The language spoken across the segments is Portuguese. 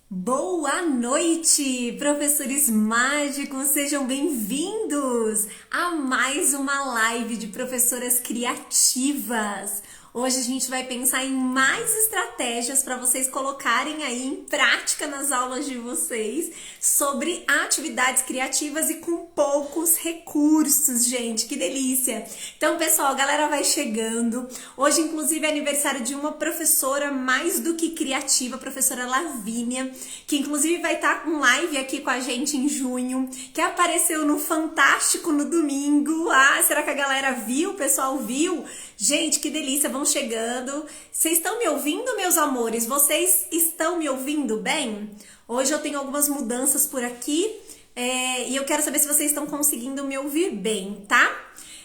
Boa noite, professores mágicos, sejam bem-vindos a mais uma live de professoras criativas. Hoje a gente vai pensar em mais estratégias para vocês colocarem aí em prática nas aulas de vocês sobre atividades criativas e com poucos recursos, gente, que delícia! Então, pessoal, a galera vai chegando. Hoje, inclusive, é aniversário de uma professora mais do que criativa, a professora Lavínia, que inclusive vai estar com live aqui com a gente em junho, que apareceu no Fantástico no domingo. Ah, será que a galera viu? O pessoal viu? Gente, que delícia, vão chegando. Vocês estão me ouvindo, meus amores? Vocês estão me ouvindo bem? Hoje eu tenho algumas mudanças por aqui e eu quero saber se vocês estão conseguindo me ouvir bem, tá?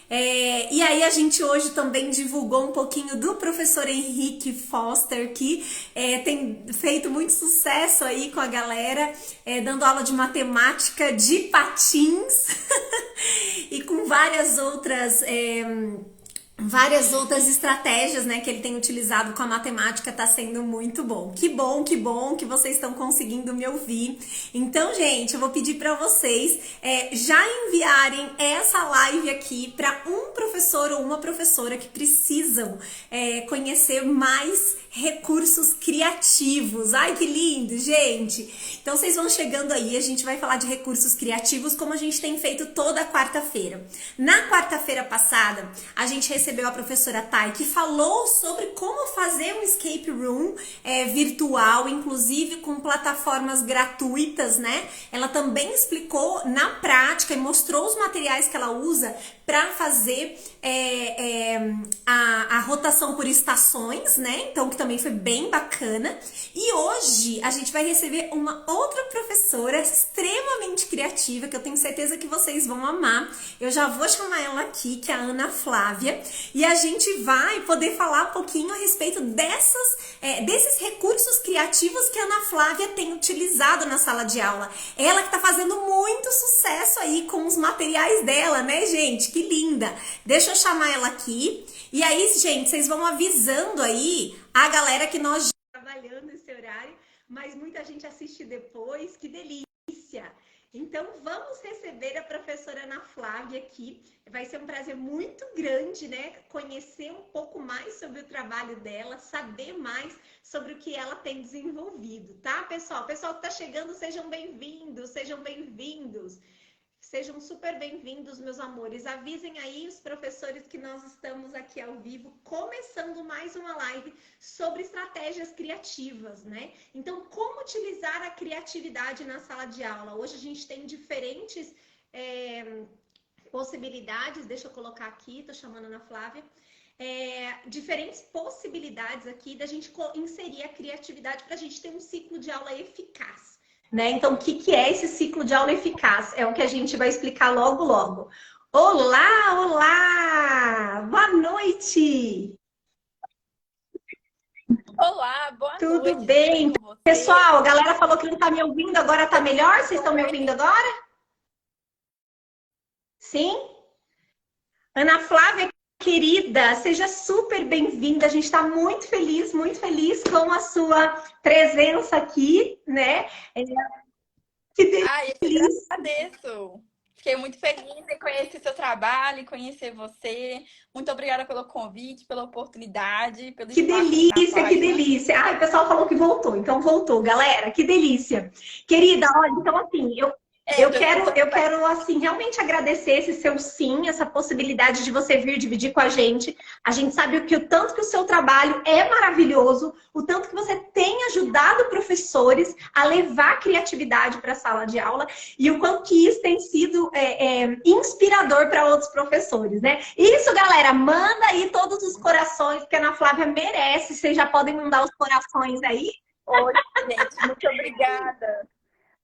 E aí a gente hoje também divulgou um pouquinho do professor Henrique Foster, que tem feito muito sucesso aí com a galera, dando aula de matemática de patins e com várias outras estratégias, né, que ele tem utilizado com a matemática. Tá sendo muito bom. Que bom que vocês estão conseguindo me ouvir. Então, gente, eu vou pedir para vocês já enviarem essa live aqui para um professor ou uma professora que precisam conhecer mais recursos criativos. Ai, que lindo, gente! Então, vocês vão chegando aí, a gente vai falar de recursos criativos como a gente tem feito toda quarta-feira. Na quarta-feira passada, a gente recebeu a professora Thay, que falou sobre como fazer um escape room virtual, inclusive com plataformas gratuitas, né? Ela também explicou na prática e mostrou os materiais que ela usa para fazer a rotação por estações, né? Então, que também foi bem bacana. E hoje a gente vai receber uma outra professora extremamente criativa, que eu tenho certeza que vocês vão amar. Eu já vou chamar ela aqui, que é a Ana Flávia, e a gente vai poder falar um pouquinho a respeito desses recursos criativos que a Ana Flávia tem utilizado na sala de aula. Ela que tá fazendo muito sucesso aí com os materiais dela, né, gente? Que linda! Deixa eu chamar ela aqui. E aí, gente, vocês vão avisando aí a galera que nós já trabalhando esse horário, mas muita gente assiste depois. Que delícia! Então, vamos receber a professora Ana Flávia aqui. Vai ser um prazer muito grande, né? Conhecer um pouco mais sobre o trabalho dela, saber mais sobre o que ela tem desenvolvido, tá, pessoal? Pessoal que tá chegando, sejam bem-vindos, sejam bem-vindos. Sejam super bem-vindos, meus amores. Avisem aí os professores que nós estamos aqui ao vivo, começando mais uma live sobre estratégias criativas, né? Então, como utilizar a criatividade na sala de aula? Hoje a gente tem diferentes possibilidades. Deixa eu colocar aqui, tô chamando a Ana Flávia. Diferentes possibilidades aqui da gente inserir a criatividade para a gente ter um ciclo de aula eficaz. Né? Então, o que é esse ciclo de aula eficaz? É o que a gente vai explicar logo, logo. Olá, olá! Boa noite! Olá, boa Tudo noite, tudo bem bem? com você? Pessoal, a galera falou que não está me ouvindo, agora está melhor? Vocês estão me ouvindo agora? Sim? Ana Flávia, querida, seja super bem-vinda. A gente está muito feliz com a sua presença aqui, né? Que Ai, eu que delícia! agradeço. Fiquei muito feliz em conhecer seu trabalho, em conhecer você. Muito obrigada pelo convite, pela oportunidade, pelo Que espaço aqui na delícia, que página. delícia. Ai, o pessoal falou que voltou, então voltou, galera. Que delícia. Querida, olha, então assim, eu, É, eu tô quero, escutando. eu quero assim realmente agradecer esse seu sim, essa possibilidade de você vir dividir com a gente. A gente sabe o tanto que o seu trabalho é maravilhoso, o tanto que você tem ajudado professores a levar a criatividade para a sala de aula e o quanto que isso tem sido inspirador para outros professores, né? Isso, galera, manda aí todos os corações que a Ana Flávia merece. Vocês já podem mandar os corações aí. Oi, gente, muito obrigada.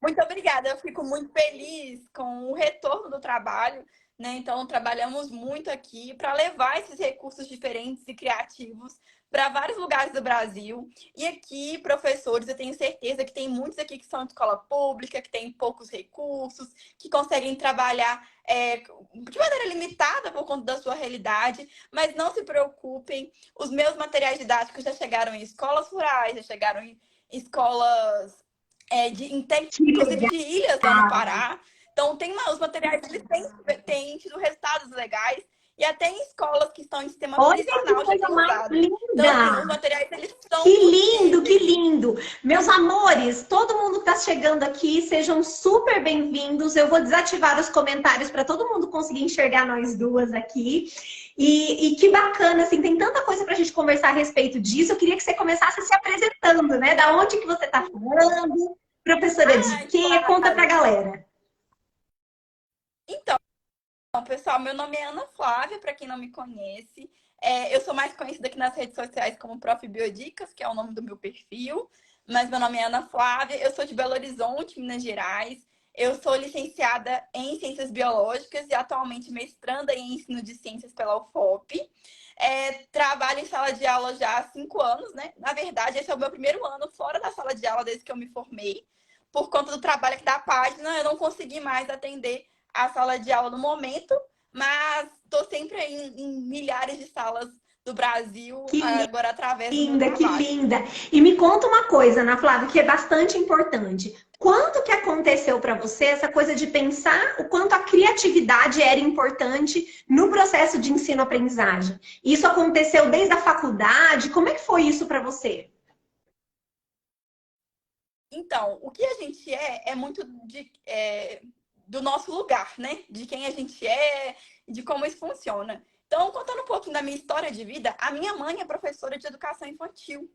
Muito obrigada, eu fico muito feliz com o retorno do trabalho, né? Então, trabalhamos muito aqui para levar esses recursos diferentes e criativos para vários lugares do Brasil. E aqui, professores, eu tenho certeza que tem muitos aqui que são de escola pública, que têm poucos recursos, que conseguem trabalhar de maneira limitada por conta da sua realidade, mas não se preocupem, os meus materiais didáticos já chegaram em escolas rurais, já chegaram em escolas Que inclusive legal. de ilhas lá no Pará. Então, os materiais eles têm tido resultados legais. E até em escolas que estão em sistema Olha que prisional já coisa tem mais usado. Então, assim, os linda! materiais eles Que são lindo, que possíveis. lindo! Meus amores, todo mundo que está chegando aqui, sejam super bem-vindos. Eu vou desativar os comentários para todo mundo conseguir enxergar nós duas aqui. E que bacana, assim, tem tanta coisa para a gente conversar a respeito disso. Eu queria que você começasse se apresentando, né? Da onde que você está falando, professora de Ai, quê? Conta para a claro. galera. Então, pessoal, meu nome é Ana Flávia, para quem não me conhece. Eu sou mais conhecida aqui nas redes sociais como Prof. Biodicas, que é o nome do meu perfil. Mas meu nome é Ana Flávia, eu sou de Belo Horizonte, Minas Gerais. Eu sou licenciada em Ciências Biológicas e atualmente mestranda em Ensino de Ciências pela UFOP. Trabalho em sala de aula já há 5 anos, né? Na verdade, esse é o meu primeiro ano fora da sala de aula desde que eu me formei. Por conta do trabalho aqui da página, eu não consegui mais atender a sala de aula no momento, mas estou sempre em milhares de salas do Brasil, Que agora através do meu linda, que trabalho. linda. E me conta uma coisa, Ana Flávia, que é bastante importante. Quando que aconteceu para você essa coisa de pensar o quanto a criatividade era importante no processo de ensino-aprendizagem? Isso aconteceu desde a faculdade? Como é que foi isso para você? Então, o que a gente é muito do nosso lugar, né? De quem a gente é, de como isso funciona. Então, contando um pouquinho da minha história de vida, a minha mãe é professora de educação infantil.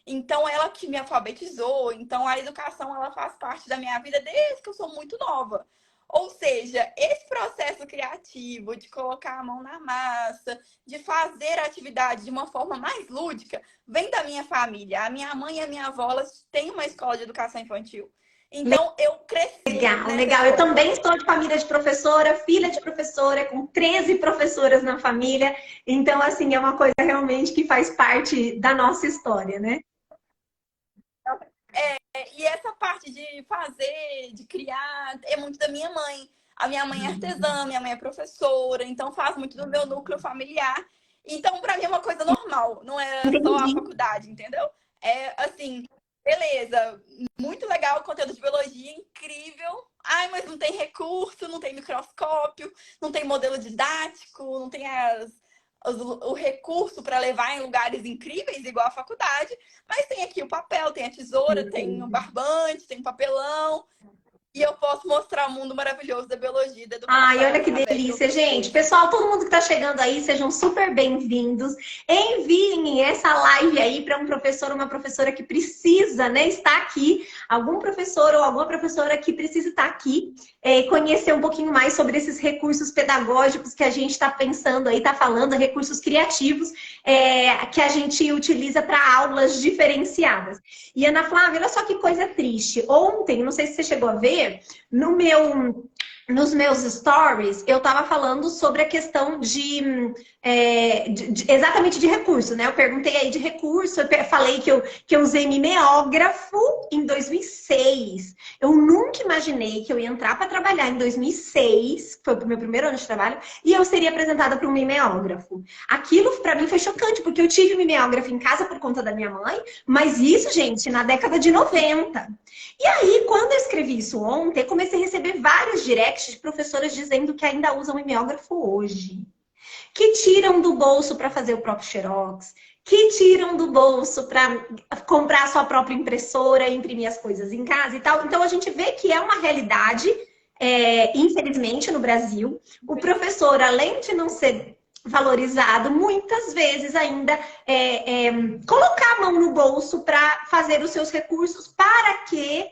Então, ela que me alfabetizou. Então, a educação ela faz parte da minha vida desde que eu sou muito nova. Ou seja, esse processo criativo de colocar a mão na massa, de fazer a atividade de uma forma mais lúdica, vem da minha família. A minha mãe e a minha avó elas têm uma escola de educação infantil. Então, eu cresci Legal, nessa legal. Eu escola. também sou de família de professora, filha de professora, com 13 professoras na família. Então, assim, é uma coisa realmente que faz parte da nossa história, né? E essa parte de fazer, de criar, é muito da minha mãe. A minha mãe é artesã, minha mãe é professora, então faz muito do meu núcleo familiar. Então, para mim é uma coisa normal, não é só a Entendi. faculdade, entendeu? É assim, beleza, muito legal o conteúdo de biologia, incrível. Ai, mas não tem recurso, não tem microscópio, não tem modelo didático, não tem o recurso para levar em lugares incríveis, igual a faculdade. Mas tem aqui o papel, tem a tesoura, tem o Perfeito. barbante, tem o papelão. E eu posso mostrar o mundo maravilhoso da biologia e da Ai, educação olha que através de delícia, outras gente. coisas. Pessoal, todo mundo que está chegando aí, sejam super bem-vindos. Enviem essa live aí para um professor ou uma professora que precisa, né, estar aqui. Algum professor ou alguma professora que precisa estar aqui, conhecer um pouquinho mais sobre esses recursos pedagógicos que a gente está pensando aí, está falando, recursos criativos, que a gente utiliza para aulas diferenciadas. E Ana Flávia, olha só que coisa triste. Ontem, não sei se você chegou a ver, no meu nos meus stories, eu estava falando sobre a questão exatamente de recurso, né? Eu perguntei aí de recurso, falei que eu usei mimeógrafo em 2006. Eu nunca imaginei que eu ia entrar para trabalhar em 2006, que foi o meu primeiro ano de trabalho, e eu seria apresentada para um mimeógrafo. Aquilo para mim foi chocante, porque eu tive mimeógrafo em casa por conta da minha mãe, mas isso, gente, na década de 90. E aí, quando eu escrevi isso ontem, eu comecei a receber vários directs de professoras dizendo que ainda usam mimeógrafo hoje. Que tiram do bolso para fazer o próprio xerox, que tiram do bolso para comprar a sua própria impressora, imprimir as coisas em casa e tal. Então, a gente vê que é uma realidade, infelizmente, no Brasil. O professor, além de não ser valorizado, muitas vezes ainda colocar a mão no bolso para fazer os seus recursos para que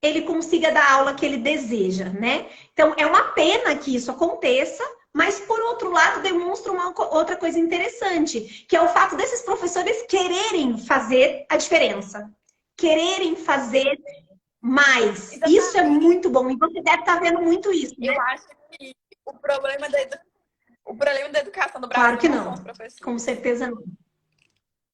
ele consiga dar a aula que ele deseja, né? Então, é uma pena que isso aconteça, mas, por outro lado, demonstra uma outra coisa interessante, que é o fato desses professores quererem fazer a diferença, quererem fazer mais. Isso é Exatamente. muito bom, e você deve estar vendo muito isso, né? Eu acho que o problema o problema da educação do Claro Brasil que não são os não, com professores. certeza não.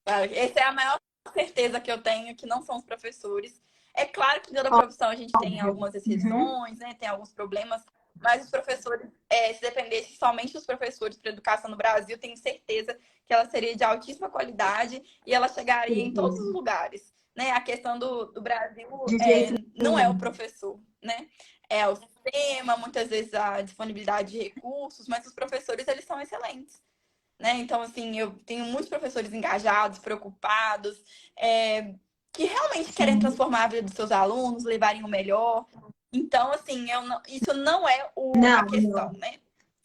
Claro, essa é a maior certeza que eu tenho, que não são os professores. É claro que em toda profissão a gente tem Óbvio. algumas Uhum. exceções, né? Tem alguns problemas, mas os professores, se dependesse somente dos professores para a educação no Brasil, tenho certeza que ela seria de altíssima qualidade e ela chegaria em todos os lugares. né? A questão do Brasil De jeito não é o nenhum. professor, né? É o sistema, muitas vezes a disponibilidade de recursos, mas os professores, eles são excelentes, né? Então, assim, eu tenho muitos professores engajados, preocupados, que realmente querem Sim. transformar a vida dos seus alunos, levarem o melhor. Então, assim, isso não é a Não, questão, não. né?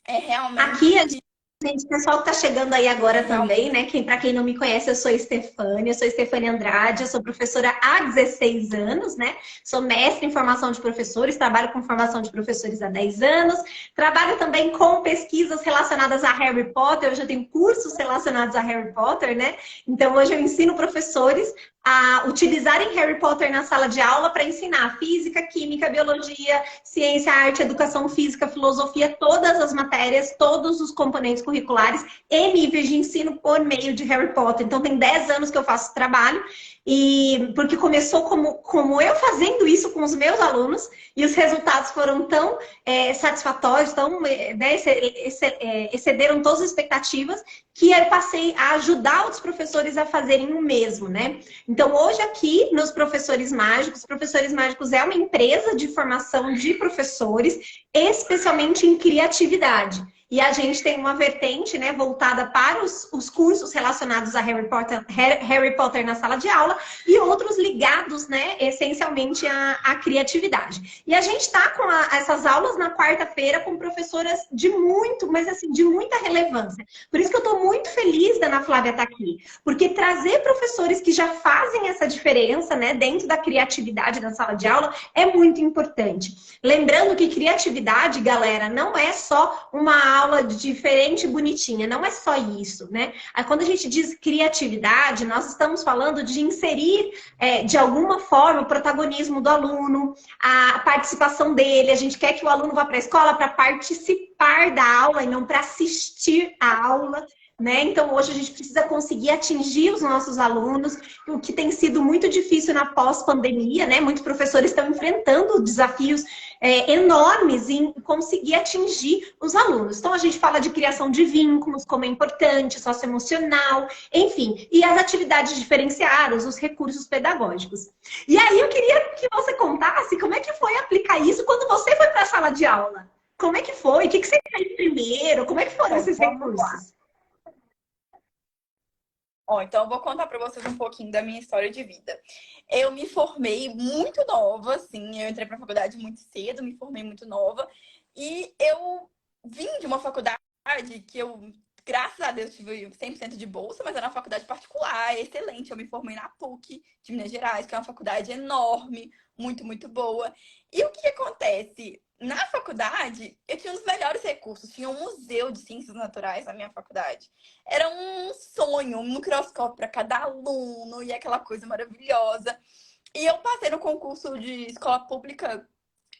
É Aqui realmente a que gente, o pessoal que está chegando aí é agora também, realmente né? Para quem não me conhece, eu sou Estefânia Andrade, eu sou professora há 16 anos, né? Sou mestre em formação de professores, trabalho com formação de professores há 10 anos, trabalho também com pesquisas relacionadas a Harry Potter, hoje eu tenho cursos relacionados a Harry Potter, né? Então hoje eu ensino professores a utilizarem Harry Potter na sala de aula para ensinar física, química, biologia, ciência, arte, educação física, filosofia, todas as matérias, todos os componentes curriculares e níveis de ensino por meio de Harry Potter. Então, tem 10 anos que eu faço trabalho, e porque começou como eu fazendo isso com os meus alunos, e os resultados foram tão satisfatórios, tão, né, excederam todas as expectativas, que eu passei a ajudar outros professores a fazerem o mesmo, né? Então, hoje aqui, nos Professores Mágicos é uma empresa de formação de professores, especialmente em criatividade. E a gente tem uma vertente, né, voltada para os cursos relacionados a Harry Potter na sala de aula e outros ligados, né, essencialmente à criatividade. E a gente está com essas aulas na quarta-feira com professoras de muito, mas assim, de muita relevância. Por isso que eu estou muito feliz da Ana Flávia estar aqui, porque trazer professores que já fazem essa diferença, né, dentro da criatividade da sala de aula é muito importante. Lembrando que criatividade, galera, não é só uma aula diferente e bonitinha, não é só isso, né? Aí, quando a gente diz criatividade, nós estamos falando de inserir, de alguma forma, o protagonismo do aluno, a participação dele. A gente quer que o aluno vá para a escola para participar da aula e não para assistir à aula. Né? Então, hoje a gente precisa conseguir atingir os nossos alunos, o que tem sido muito difícil na pós-pandemia, né? Muitos professores estão enfrentando desafios enormes em conseguir atingir os alunos. Então, a gente fala de criação de vínculos, como é importante, socioemocional, enfim, e as atividades diferenciadas, os recursos pedagógicos. E aí, eu queria que você contasse como é que foi aplicar isso quando você foi para a sala de aula. Como é que foi? O que você fez primeiro? Como é que foram Bom, esses vamos lá. recursos? Ó, então eu vou contar para vocês um pouquinho da minha história de vida. Eu me formei muito nova, assim, eu entrei para a faculdade muito cedo, me formei muito nova, e eu vim de uma faculdade que eu, graças a Deus, tive 100% de bolsa, mas era uma faculdade particular, excelente. Eu me formei na PUC de Minas Gerais, que é uma faculdade enorme, muito, muito boa. E o que acontece? Na faculdade, eu tinha os melhores recursos. Tinha um museu de ciências naturais na minha faculdade. Era um sonho, um microscópio para cada aluno e aquela coisa maravilhosa. E eu passei no concurso de escola pública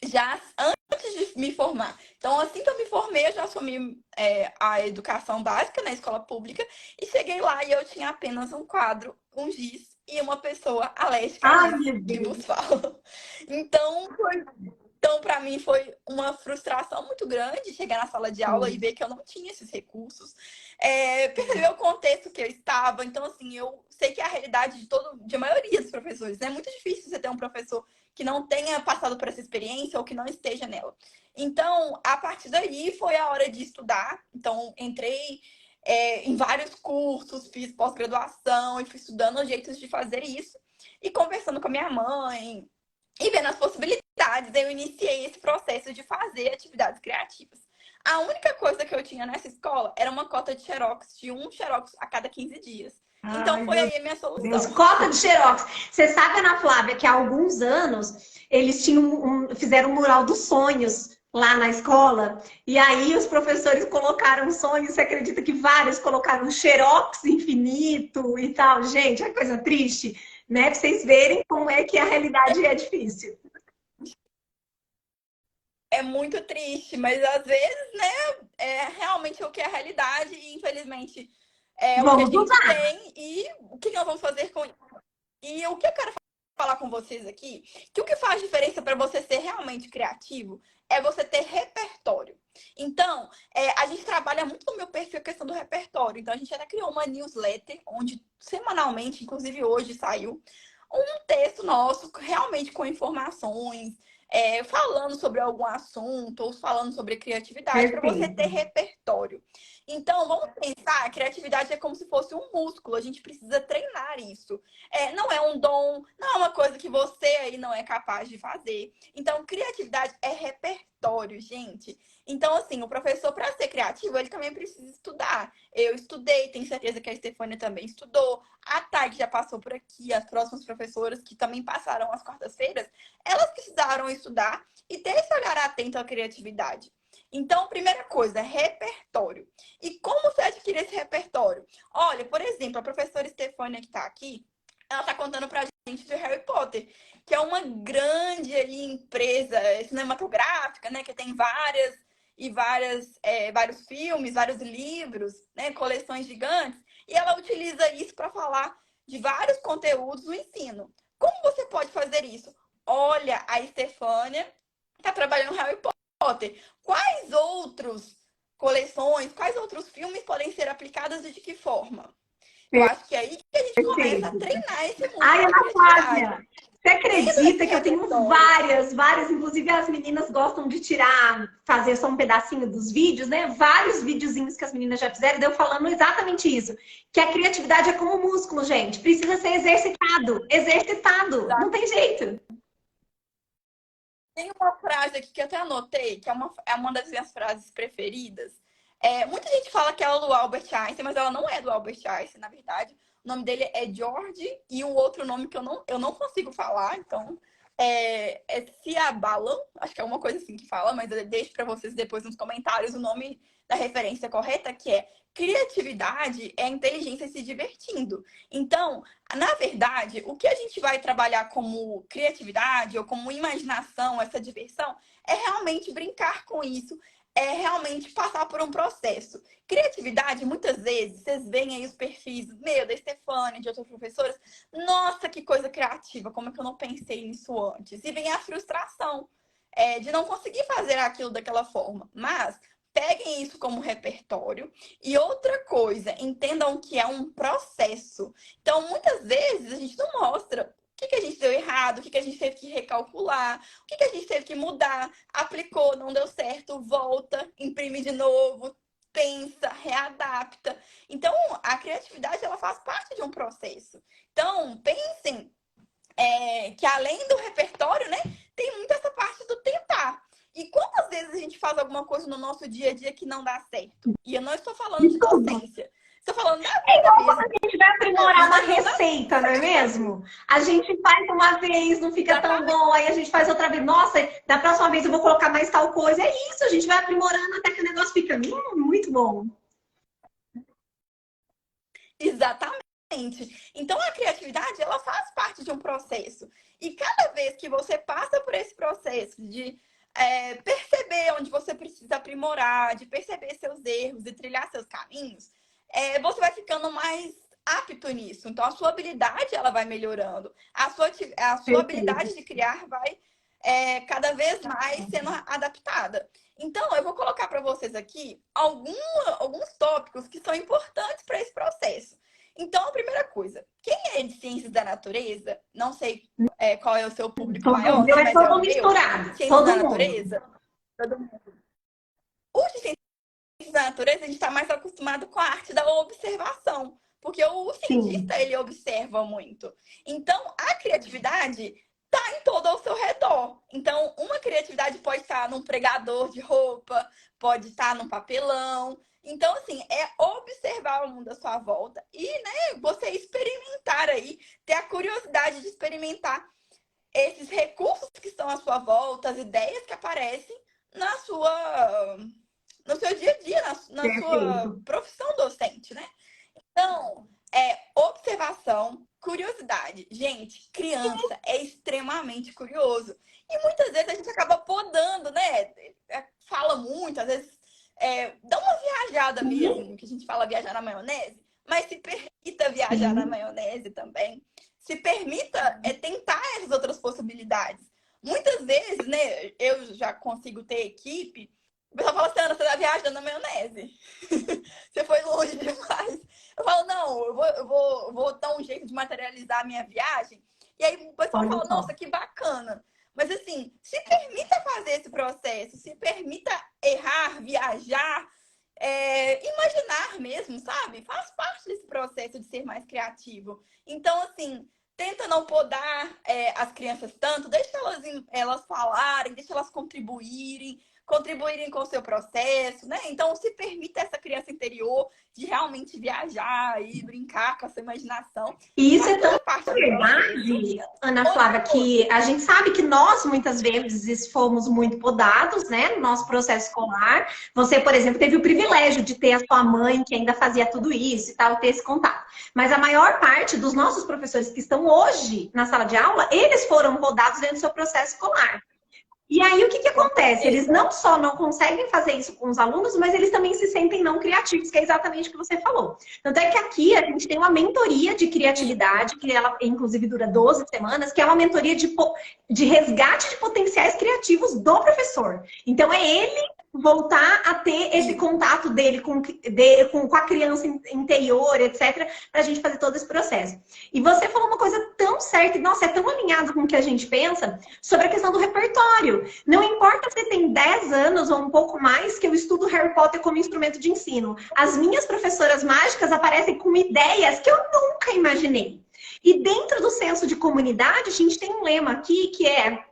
já antes de me formar. Então, assim que eu me formei, eu já assumi a educação básica na escola pública e cheguei lá e eu tinha apenas um quadro, um giz e uma pessoa alérgica a Ai, giz, meu que vos Deus. falo. Então, para mim foi uma frustração muito grande chegar na sala de aula e Sim. ver que eu não tinha esses recursos, perceber o contexto que eu estava. Então, assim, eu sei que é a realidade de maioria dos professores, né? É muito difícil você ter um professor que não tenha passado por essa experiência ou que não esteja nela. Então, a partir daí foi a hora de estudar. Então, entrei em vários cursos, fiz pós-graduação e fui estudando jeitos de fazer isso. E conversando com a minha mãe, e vendo as possibilidades, eu iniciei esse processo de fazer atividades criativas. A única coisa que eu tinha nessa escola era uma cota de xerox, de um xerox a cada 15 dias. Então Ai, foi meu aí a minha Deus, solução. cota de xerox. Você sabe, Ana Flávia, que há alguns anos eles tinham fizeram um mural dos sonhos lá na escola, e aí os professores colocaram sonhos, você acredita que vários colocaram xerox infinito e tal? Gente, é coisa triste, né? Pra vocês verem como é que a realidade é difícil. É muito triste, mas às vezes, né, é realmente o que é a realidade e infelizmente é o que a Vamos gente usar. tem e o que nós vamos fazer com isso. E o que eu quero falar com vocês aqui, que o que faz diferença para você ser realmente criativo é você ter repertório. Então, a gente trabalha muito no meu perfil a questão do repertório. Então, a gente até criou uma newsletter, onde semanalmente, inclusive hoje saiu, um texto nosso realmente com informações, falando sobre algum assunto ou falando sobre criatividade para você ter Perfeito. repertório. Então, vamos pensar, a criatividade é como se fosse um músculo, a gente precisa treinar isso. Não é um dom, não é uma coisa que você aí não é capaz de fazer. Então, criatividade é repertório, gente. Então, assim, o professor, para ser criativo, ele também precisa estudar. Eu estudei, tenho certeza que a Estefânia também estudou. A Thay, que já passou por aqui, as próximas professoras que também passaram às quartas-feiras, elas precisaram estudar e ter esse olhar atento à criatividade. Então, primeira coisa, repertório. E como você adquire esse repertório? Olha, por exemplo, a professora Estefânia que está aqui, ela está contando para a gente de Harry Potter, que é uma grande ali, empresa cinematográfica, né, que tem vários filmes, vários livros, né, coleções gigantes, e ela utiliza isso para falar de vários conteúdos no ensino. Como você pode fazer isso? Olha, a Estefânia está trabalhando Harry Potter. Quais outros coleções, quais outros filmes podem ser aplicados e de que forma? Eu acho que é aí que a gente começa a Perfeito. treinar esse Ai, músculo da Ana criatividade. Flávia, você Tendo acredita esse que eu tenho repertório. várias, inclusive as meninas gostam de tirar, fazer só um pedacinho dos vídeos, né? Vários videozinhos que as meninas já fizeram, deu falando exatamente isso. Que a criatividade é como músculo, gente. Precisa ser exercitado, exercitado. Não tem jeito. Tem uma frase aqui que eu até anotei, que é uma das minhas frases preferidas. Muita gente fala que ela é do Albert Einstein, mas ela não é do Albert Einstein, na verdade. O nome dele é George e o outro nome que eu não consigo falar, então é Ciabalan, acho que é uma coisa assim que fala, mas eu deixo para vocês depois nos comentários o nome da referência correta, que é criatividade é a inteligência se divertindo. Então, na verdade, o que a gente vai trabalhar como criatividade ou como imaginação, essa diversão, é realmente brincar com isso, é realmente passar por um processo. Criatividade, muitas vezes, vocês veem aí os perfis, da Stefania, de outras professoras, nossa, que coisa criativa, como é que eu não pensei nisso antes? E vem a frustração, de não conseguir fazer aquilo daquela forma. Mas peguem isso como repertório. E outra coisa, entendam que é um processo. Então, muitas vezes, a gente não mostra o que a gente deu errado, o que a gente teve que recalcular, o que a gente teve que mudar, aplicou, não deu certo, volta, imprime de novo, pensa, readapta. Então, a criatividade, ela faz parte de um processo. Então, pensem que além do repertório, né, tem muito essa parte do tentar. E quantas vezes a gente faz alguma coisa no nosso dia a dia que não dá certo? E eu não estou falando De de tudo. docência. Estou falando da É vida igual quando mesmo. a gente vai Na aprimorar uma vida não dá receita, não é certo. mesmo? A gente faz uma vez, não fica tão Exatamente. bom, aí a gente faz outra vez. Nossa, da próxima vez eu vou colocar mais tal coisa. É isso, a gente vai aprimorando até que o negócio fica muito bom. Exatamente. Então, a criatividade, ela faz parte de um processo. E cada vez que você passa por esse processo de perceber onde você precisa aprimorar, de perceber seus erros e trilhar seus caminhos, você vai ficando mais apto nisso. Então, a sua habilidade, ela vai melhorando. A sua Perfeito. habilidade de criar vai cada vez mais sendo adaptada. Então, eu vou colocar para vocês aqui alguns tópicos que são importantes para esse processo. Então, a primeira coisa, quem é de ciências da natureza, não sei qual é o seu público O maior, meu né? é Mas é todo o meu. misturado, Ciências da todo mundo. natureza, os de ciências da natureza, a gente está mais acostumado com a arte da observação, porque o Sim, cientista, ele observa muito. Então, a criatividade está em todo ao seu redor. Então, uma criatividade pode estar num pregador de roupa, pode estar num papelão. Então, assim, é observar o mundo à sua volta e, né, você experimentar aí, ter a curiosidade de experimentar esses recursos que estão à sua volta, as ideias que aparecem na sua, no seu dia a dia, na sua perfeito. profissão docente, né? Então, observação, curiosidade. Gente, criança é extremamente curioso. E muitas vezes a gente acaba podando, né? Fala muito, às vezes dá uma viajada Uhum. mesmo, que a gente fala viajar na maionese, mas se permita viajar na Sim. maionese também. Se permita tentar essas outras possibilidades. Muitas vezes, né, eu já consigo ter equipe, o pessoal fala assim, Ana, você tá viajando na maionese. Você foi longe demais. Eu falo, não, eu vou dar um jeito de materializar a minha viagem E aí o pessoal Olha fala, só. nossa, que bacana. Mas assim, se permita fazer esse processo, se permita errar, viajar, imaginar mesmo, sabe? Faz parte desse processo de ser mais criativo. Então, assim, tenta não podar as crianças tanto, deixa elas falarem, deixa elas contribuírem com o seu processo, né? Então, se permita essa criança interior de realmente viajar e brincar com a sua imaginação, E que isso faz é tão toda parte do processo. verdade, Ana Outra Flávia, coisa, que a gente sabe que nós, muitas vezes, fomos muito podados, né, no nosso processo escolar. Você, por exemplo, teve o privilégio de ter a sua mãe que ainda fazia tudo isso e tal, ter esse contato. Mas a maior parte dos nossos professores que estão hoje na sala de aula, eles foram podados dentro do seu processo escolar. E aí, o que que com acontece? Eles certeza. não só não conseguem fazer isso com os alunos, mas eles também se sentem não criativos, que é exatamente o que você falou. Tanto é que aqui a gente tem uma mentoria de criatividade, que ela, inclusive, dura 12 semanas, que é uma mentoria de resgate de potenciais criativos do professor. Então, é ele voltar a ter esse contato dele com a criança interior, etc., para a gente fazer todo esse processo. E você falou uma coisa tão certa, e, nossa, é tão alinhado com o que a gente pensa, sobre a questão do repertório. Não importa se tem 10 anos ou um pouco mais que eu estudo Harry Potter como instrumento de ensino. As minhas professoras mágicas aparecem com ideias que eu nunca imaginei. E dentro do senso de comunidade, a gente tem um lema aqui que é: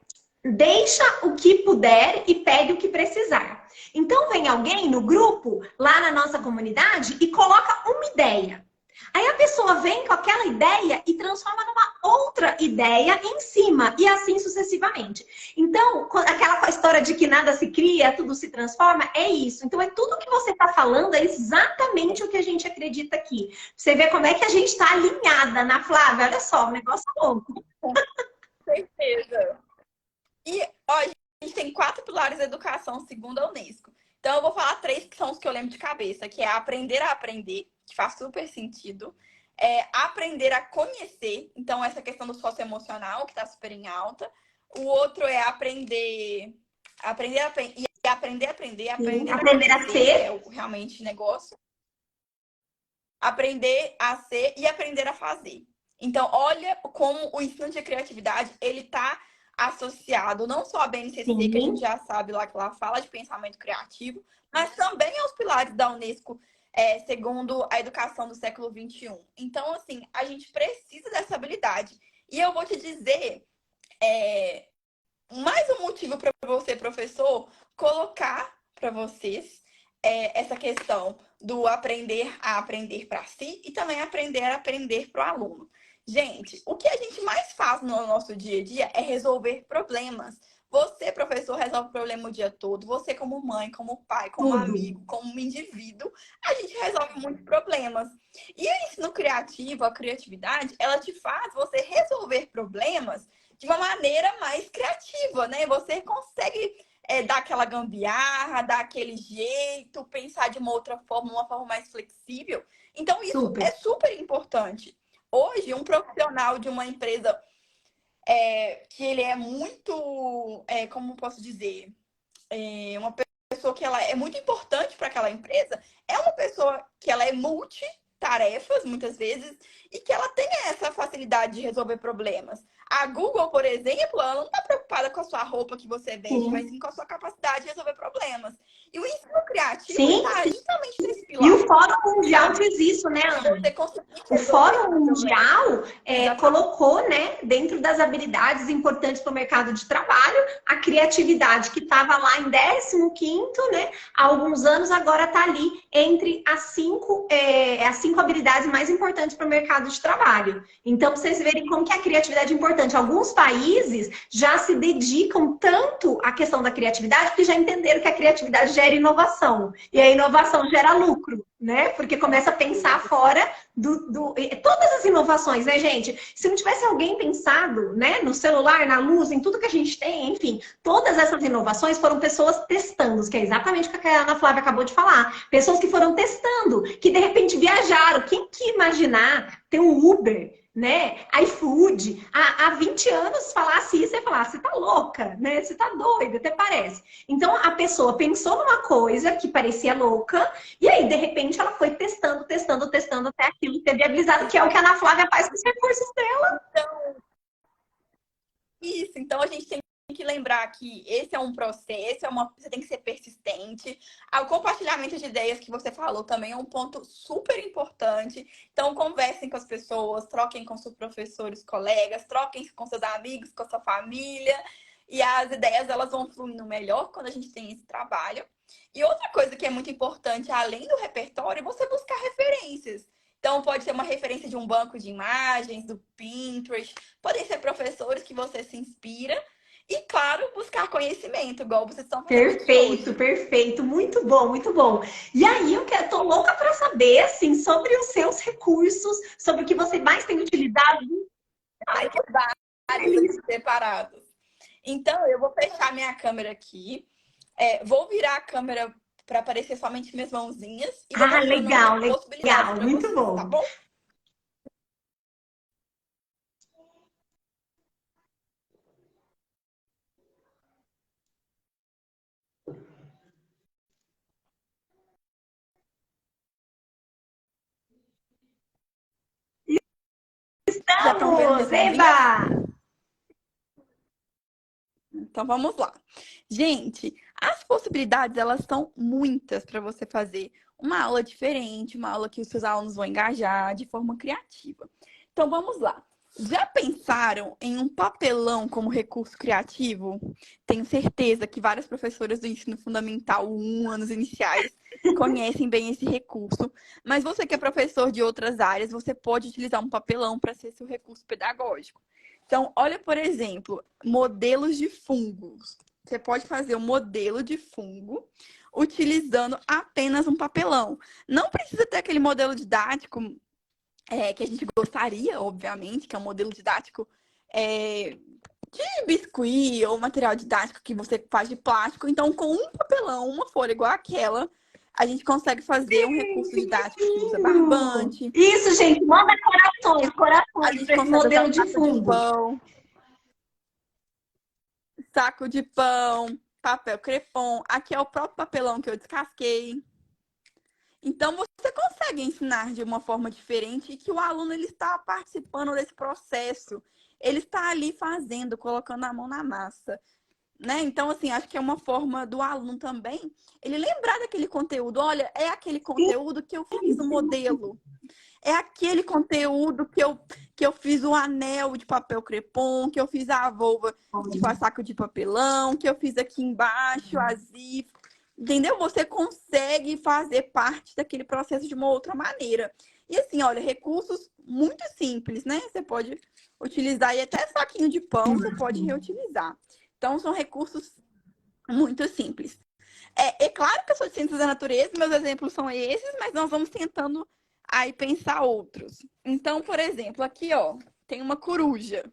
deixa o que puder e pegue o que precisar. Então vem alguém no grupo, lá na nossa comunidade, e coloca uma ideia. Aí a pessoa vem com aquela ideia e transforma numa outra ideia em cima, e assim sucessivamente. Então, aquela história de que nada se cria, tudo se transforma, é isso. Então, é tudo que você está falando, é exatamente o que a gente acredita aqui. Você vê como é que a gente está alinhada na Flávia, olha só, um negócio louco. Com certeza. E, ó, a gente tem 4 pilares da educação segundo a Unesco. Então, eu vou falar 3 que são os que eu lembro de cabeça, que é aprender a aprender, que faz super sentido. Aprender a conhecer, então essa questão do socioemocional, que está super em alta. O outro é aprender a aprender a Sim, aprender a conhecer, que é ser. realmente negócio. Aprender a ser e aprender a fazer. Então, olha como o ensino de criatividade, ele está associado não só à BNCC, que a gente Sim, já sabe lá que ela fala de pensamento criativo, mas também aos pilares da Unesco, segundo a educação do século XXI. Então, assim, a gente precisa dessa habilidade. E eu vou te dizer, mais um motivo para você, professor, colocar para vocês essa questão do aprender a aprender para si e também aprender a aprender para o aluno. Gente, o que a gente mais faz no nosso dia a dia é resolver problemas. Você, professor, resolve problema o dia todo. Você, como mãe, como pai, como tudo. amigo, como indivíduo, a gente resolve muitos problemas. E o ensino criativo, a criatividade, ela te faz você resolver problemas de uma maneira mais criativa, né? Você consegue dar aquela gambiarra, dar aquele jeito, pensar de uma outra forma, uma forma mais flexível. Então, isso Super. é super importante. Hoje, um profissional de uma empresa que ele é muito, como posso dizer, uma pessoa que ela é muito importante para aquela empresa, é uma pessoa que ela é multitarefas, muitas vezes, e que ela tem essa facilidade de resolver problemas. A Google, por exemplo, ela não está preocupada com a sua roupa que você veste, mas Sim. sim com a sua capacidade de resolver problemas. E o ensino criativo Sim, está justamente nesse e o pilar, Fórum Mundial sabe? fez isso, né, De Ana? você conseguir O resolver Fórum esse problema. Mundial Exatamente. colocou, né, dentro das habilidades importantes para o mercado de trabalho, a criatividade, que estava lá em 15º, né, há alguns anos, agora está ali entre as cinco habilidades mais importantes para o mercado de trabalho. Então, pra vocês verem como que a criatividade é importante. Alguns países já se dedicam tanto à questão da criatividade, que já entenderam que a criatividade gera inovação. E a inovação gera lucro, né? Porque começa a pensar fora todas as inovações, né, gente? Se não tivesse alguém pensado, né, no celular, na luz, em tudo que a gente tem, enfim, todas essas inovações foram pessoas testando, que é exatamente o que a Ana Flávia acabou de falar. Pessoas que foram testando, que de repente viajaram. Quem que imaginar ter um Uber, né? iFood, há 20 anos falasse isso, você falasse, você tá louca, né? Você tá doida, até parece. Então a pessoa pensou numa coisa que parecia louca, e aí, de repente, ela foi testando, testando, testando até aquilo ter viabilizado, que é o que a Ana Flávia faz com os recursos dela. isso. Então a gente tem que lembrar que esse é um processo, você tem que ser persistente. O compartilhamento de ideias que você falou também é um ponto super importante. Então, conversem com as pessoas, troquem com seus professores, colegas, troquem com seus amigos, com a sua família. E as ideias elas vão fluindo melhor quando a gente tem esse trabalho. E outra coisa que é muito importante, além do repertório, é você buscar referências. Então, pode ser uma referência de um banco de imagens, do Pinterest, podem ser professores que você se inspira. E, claro, buscar conhecimento, igual vocês estão fazendo aqui Perfeito, hoje. perfeito, muito bom, muito bom. E aí tô louca para saber assim sobre os seus recursos, sobre o que você mais tem utilizado. Ai, que Vários aqui separados. Então, eu vou fechar minha câmera aqui. Vou virar a câmera para aparecer somente minhas mãozinhas e vou mostrando legal, possibilidades legal, para muito vocês, tá bom. bom? Já estão vendo Estamos, minhas mãozinhas? eba! Então vamos lá. Gente, as possibilidades elas são muitas para você fazer uma aula diferente, uma aula que os seus alunos vão engajar de forma criativa. Então vamos lá. Já pensaram em um papelão como recurso criativo? Tenho certeza que várias professoras do ensino fundamental 1, anos iniciais, conhecem bem esse recurso. Mas você que é professor de outras áreas, você pode utilizar um papelão para ser seu recurso pedagógico. Então, olha, por exemplo, modelos de fungos. Você pode fazer um modelo de fungo utilizando apenas um papelão. Não precisa ter aquele modelo didático que a gente gostaria, obviamente, que é um modelo didático de biscuit ou material didático que você faz de plástico. Então, com um papelão, uma folha igual aquela, a gente consegue fazer um recurso didático que usa barbante. Isso, gente, manda corações, A corações gente para esse consegue usar modelo de saco de fundo. pão. Saco de pão, papel crepom. Aqui é o próprio papelão que eu descasquei. Então, você consegue ensinar de uma forma diferente e que o aluno ele está participando desse processo. Ele está ali fazendo, colocando a mão na massa. Né? Então, assim, acho que é uma forma do aluno também ele lembrar daquele conteúdo. Olha, é aquele conteúdo que eu fiz o modelo. É aquele conteúdo que eu fiz o anel de papel crepom, que eu fiz a volva de saco de papelão, que eu fiz aqui embaixo, a zip. Entendeu? Você consegue fazer parte daquele processo de uma outra maneira. E assim, olha, recursos muito simples, né? Você pode utilizar e até saquinho de pão você pode reutilizar. Então, são recursos muito simples. É claro que eu sou de ciências da natureza, meus exemplos são esses, mas nós vamos tentando aí pensar outros. Então, por exemplo, aqui, ó, tem uma coruja,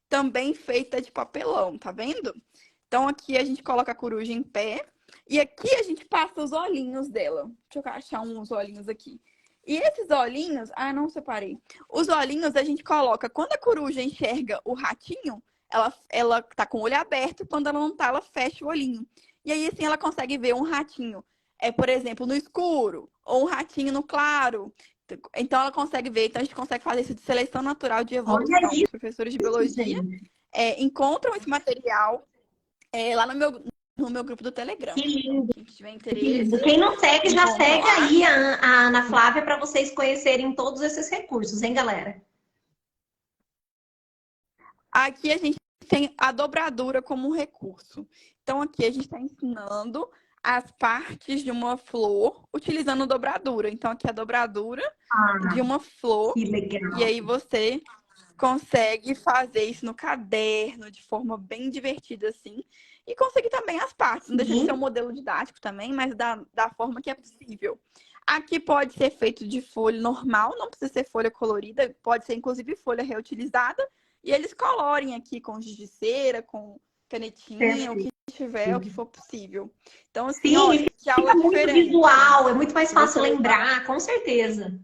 também feita de papelão, tá vendo? Então, aqui a gente coloca a coruja em pé e aqui a gente passa os olhinhos dela. Deixa eu achar uns olhinhos aqui. E esses olhinhos, não separei. Os olhinhos a gente coloca, quando a coruja enxerga o ratinho, ela tá com o olho aberto, quando ela não tá, ela fecha o olhinho. E aí, assim, ela consegue ver um ratinho, por exemplo, no escuro, ou um ratinho no claro. Então, ela consegue ver. Então, a gente consegue fazer isso de seleção natural de Olha evolução. Os professores de isso, biologia gente. encontram esse material lá no meu grupo do Telegram. Que lindo, Quem tiver que interesse, lindo. Quem não segue, já encontra segue lá. aí a Ana Flávia para vocês conhecerem todos esses recursos, hein, galera? Aqui a gente tem a dobradura como um recurso. Então, aqui a gente está ensinando as partes de uma flor utilizando dobradura. Então, aqui é a dobradura de uma flor. Que E legal. aí você consegue fazer isso no caderno de forma bem divertida, assim. E conseguir também as partes. Não deixa de ser um Sim. modelo didático também, mas da forma que é possível. Aqui pode ser feito de folha normal, não precisa ser folha colorida, pode ser inclusive folha reutilizada. E eles colorem aqui com giz de cera, com canetinha, o que Perfeito. tiver, o que for possível. Então, assim, Sim, olha, e que aula fica muito diferente. visual, é muito mais Se você fácil levar. lembrar, com certeza.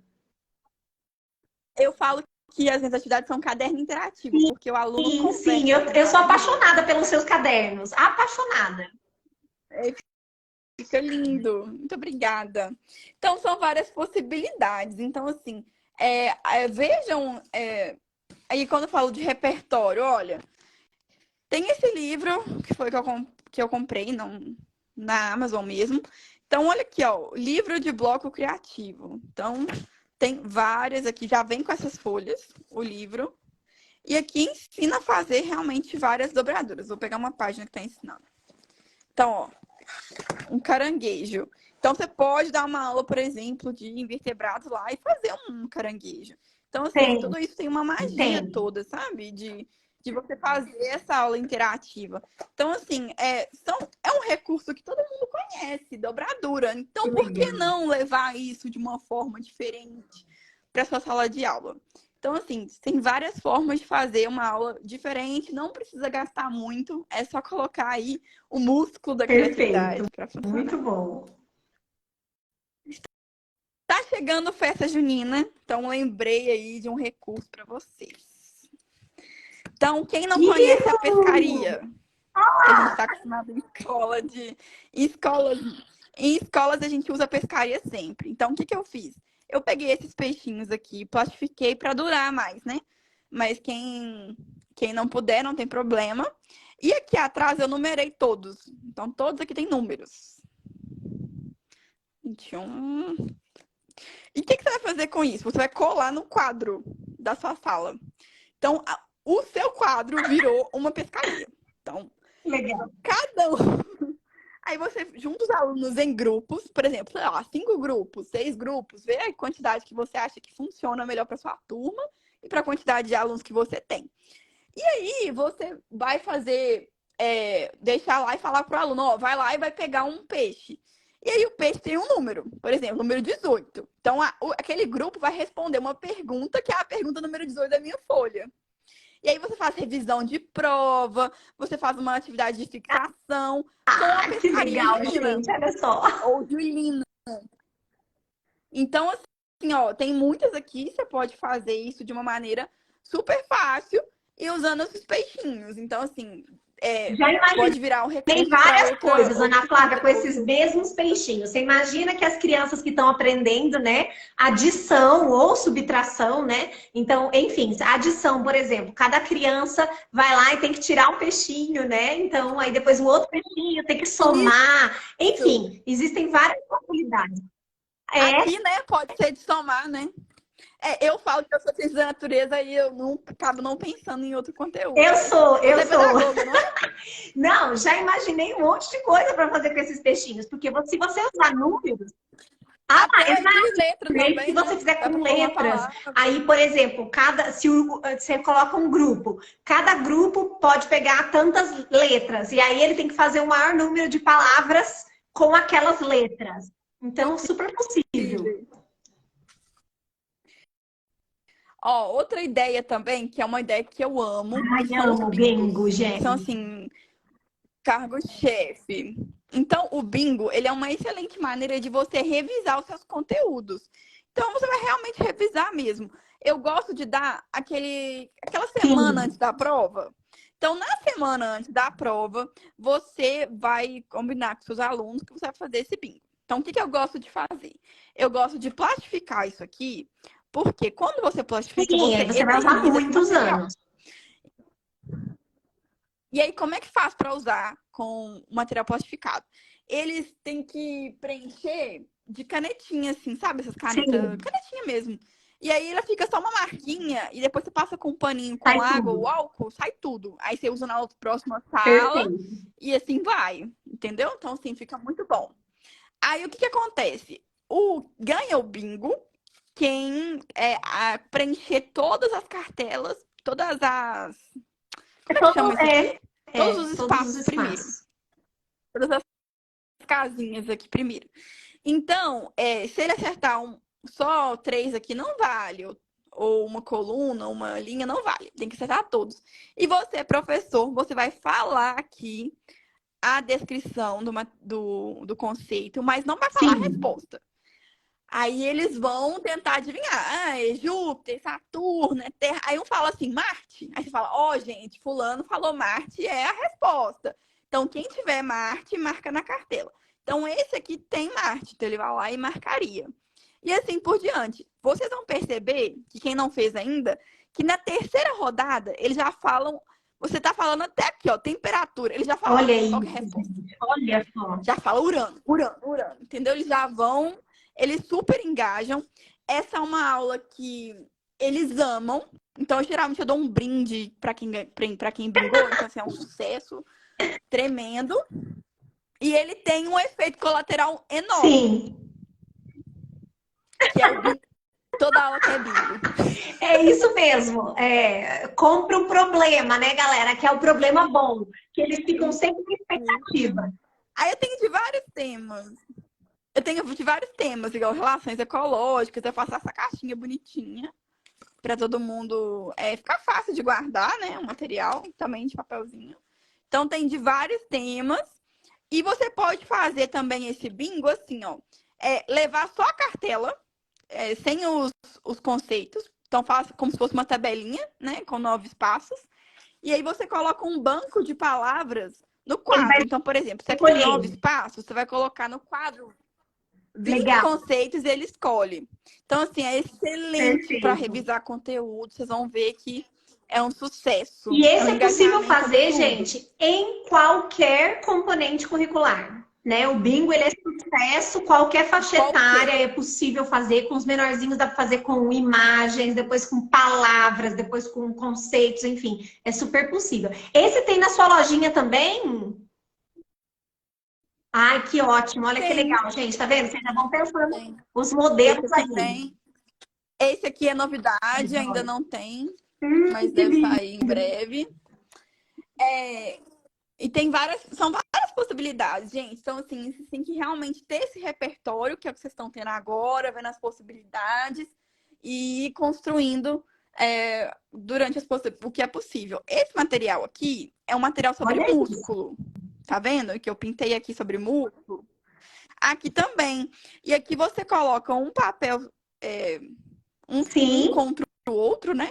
Eu falo que as minhas atividades são caderno interativo, porque o aluno Sim, sim, conversa com eu sou cada minuto. apaixonada pelos seus cadernos, apaixonada. Fica lindo. Muito obrigada. Então, são várias possibilidades. Então, assim, vejam. Aí, quando eu falo de repertório, olha, Tem esse livro, que foi que eu comprei na Amazon mesmo. Então, olha aqui, ó, livro de bloco criativo. Então, tem várias aqui, já vem com essas folhas, o livro. E aqui ensina a fazer realmente várias dobraduras. Vou pegar uma página que está ensinando. Então, ó, um caranguejo. Então, você pode dar uma aula, por exemplo, de invertebrados lá e fazer um caranguejo. Então, assim, Tem, tudo isso tem uma magia tem. toda, sabe? De você fazer essa aula interativa. Então, assim, é um recurso que todo mundo conhece, dobradura. Então, Que por que legal. não levar isso de uma forma diferente para sua sala de aula? Então, assim, tem várias formas de fazer uma aula diferente, não precisa gastar muito, é só colocar aí o músculo da Perfeito. criatividade para funcionar. Muito bom. Tá chegando festa junina, então lembrei aí de um recurso para vocês. Então, quem não conhece a Ihu! pescaria, que a gente está acostumado em escolas, em escolas a gente usa pescaria sempre. Então, o que que eu fiz? Eu peguei esses peixinhos aqui, plastifiquei para durar mais, né? Mas quem não puder, não tem problema. E aqui atrás eu numerei todos. Então, todos aqui têm números. 21. E o que que você vai fazer com isso? Você vai colar no quadro da sua sala. Então, o seu quadro virou uma pescaria. Então, Legal. cada um. Aí você junta os alunos em grupos, por exemplo, sei lá, 5 grupos, 6 grupos, vê a quantidade que você acha que funciona melhor para sua turma e para a quantidade de alunos que você tem. E aí você vai fazer, deixar lá e falar para o aluno, ó, vai lá e vai pegar um peixe. E aí o peixe tem um número, por exemplo, número 18. Então aquele grupo vai responder uma pergunta, que é a pergunta número 18 da minha folha. E aí você faz revisão de prova, você faz uma atividade de fixação com a Ah, que pescaria legal, junina gente. Olha só. ou julina. Então, assim, ó, tem muitas aqui, você pode fazer isso de uma maneira super fácil e usando esses peixinhos. Então, assim, Já imaginei pode virar um recurso para várias coisas, Ana outra Flávia, coisa. com esses mesmos peixinhos. Você imagina que as crianças que estão aprendendo, né, adição ou subtração, né? Então, enfim, adição, por exemplo, cada criança vai lá e tem que tirar um peixinho, né? Então, aí depois o outro peixinho tem que somar. Isso. Enfim, existem várias possibilidades. É, Aqui, né, pode ser de somar, né? Eu falo que eu sou ciência da natureza e eu não acabo não pensando em outro conteúdo. eu Mas sou, eu você é sou. pedagoga, não é? Não, já imaginei um monte de coisa para fazer com esses peixinhos, porque se você usar números, Até de letra se também, você né? fizer Dá com para formar letras, palavras. aí, por exemplo, você coloca um grupo, cada grupo pode pegar tantas letras, e aí ele tem que fazer o maior número de palavras com aquelas letras. Então, super possível. Ó, outra ideia também, que é uma ideia que eu amo, Ai, são os amo bingo, bingos, que são gente. assim, cargo-chefe. Então, o bingo, ele é uma excelente maneira de você revisar os seus conteúdos. Então, você vai realmente revisar mesmo. Eu gosto de dar aquela semana Sim, antes da prova. Então, na semana antes da prova, você vai combinar com seus alunos que você vai fazer esse bingo. Então, o que que eu gosto de fazer? Eu gosto de plastificar isso aqui, porque quando você plastifica, sim, aí você você vai usar eterniza esse muitos material. anos. E aí, como é que faz para usar com o material plastificado? Eles têm que preencher de canetinha, assim, sabe? Essas canetas, Sim, canetinha mesmo. E aí ela fica só uma marquinha e depois você passa com um paninho com sai água ou tudo. álcool, sai tudo. Aí você usa na outra próxima sala Perfeito. e assim vai, entendeu? Então, assim, fica muito bom. Aí o que que acontece? Ganha o bingo quem preencher todas as cartelas, todas as. É Como é que chama todo, isso aqui? Todos os todos os espaços primeiro. espaços. Todas as casinhas aqui primeiro. Então, se ele acertar só 3 aqui, não vale. Ou uma coluna, uma linha, não vale. Tem que acertar todos. E você, professor, você vai falar aqui a descrição do conceito, mas não vai falar a Sim, resposta. Aí eles vão tentar adivinhar. Ah, é Júpiter, Saturno, é Terra. Aí um fala assim, Marte. Aí você fala, ó, gente, fulano falou Marte, é a resposta. Então, quem tiver Marte, marca na cartela. Então, esse aqui tem Marte, então ele vai lá e marcaria. E assim por diante. Vocês vão perceber, que quem não fez ainda, que na terceira rodada, eles já falam Você tá falando até aqui, ó, temperatura. Eles já falaram Olha qual que é a isso, resposta. gente. Olha só. Já fala urano, urano, urano. Entendeu? Eles já vão, eles super engajam. Essa é uma aula que eles amam. Então, geralmente, eu dou um brinde para quem bingou. Então, assim, é um sucesso tremendo. E ele tem um efeito colateral enorme, Sim, que é o bingo. Toda aula que é bingo. é isso mesmo. É, compra o problema, né, galera? Que é o problema bom. Que eles ficam sempre com expectativa. Aí eu tenho de vários temas. Eu tenho de vários temas, igual relações ecológicas. Eu faço essa caixinha bonitinha para todo mundo ficar fácil de guardar, né? O material também de papelzinho. Então tem de vários temas. E você pode fazer também esse bingo assim, ó. Levar só a cartela, sem os conceitos. Então faça como se fosse uma tabelinha, né? Com 9 espaços. E aí você coloca um banco de palavras no Ele vai quadro. Então, por exemplo, se aqui tem 9 escolher. espaços, você vai colocar no quadro 20 Legal, conceitos e ele escolhe. Então, assim, é excelente para perfeito. revisar conteúdo. Vocês vão ver que é um sucesso. E É um esse é possível engajamento fazer, absurdo. gente, em qualquer componente curricular, né? O bingo, ele é sucesso, qualquer faixa etária Qualquer. é possível fazer, com os menorzinhos dá para fazer com imagens, depois com palavras, depois com conceitos, enfim, é super possível. Esse tem na sua lojinha também? Ai, que ótimo, olha que Tem, legal, gente, tá vendo? Vocês já vão pensando tem. os Esse modelos aqui aí. tem. Esse aqui é novidade, ainda Adoro. não tem, mas Que deve lindo. sair em breve. É, E tem são várias possibilidades, gente. Então, assim, vocês têm que realmente ter esse repertório, que é o que vocês estão tendo agora, vendo as possibilidades e ir construindo durante o que é possível. Esse material aqui é um material sobre Olha isso. músculo. Tá vendo? Que eu pintei aqui sobre músculo. Aqui também. E aqui você coloca um papel, é, um Sim. contra o outro, né?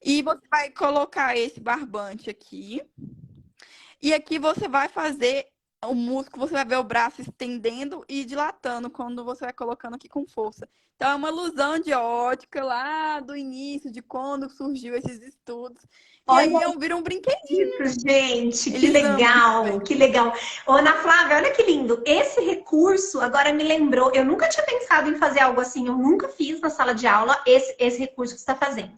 E você vai colocar esse barbante aqui. E aqui você vai fazer o músculo, você vai ver o braço estendendo e dilatando quando você vai colocando aqui com força. Então, é uma ilusão de ótica lá do início, de quando surgiu esses estudos. E aí Olha vira um brinquedinho. isso, gente, que Eles amam legal, também. que legal. Ô, Ana Flávia, olha que lindo. Esse recurso agora me lembrou. Eu nunca tinha pensado em fazer algo assim, eu nunca fiz na sala de aula esse recurso que você está fazendo.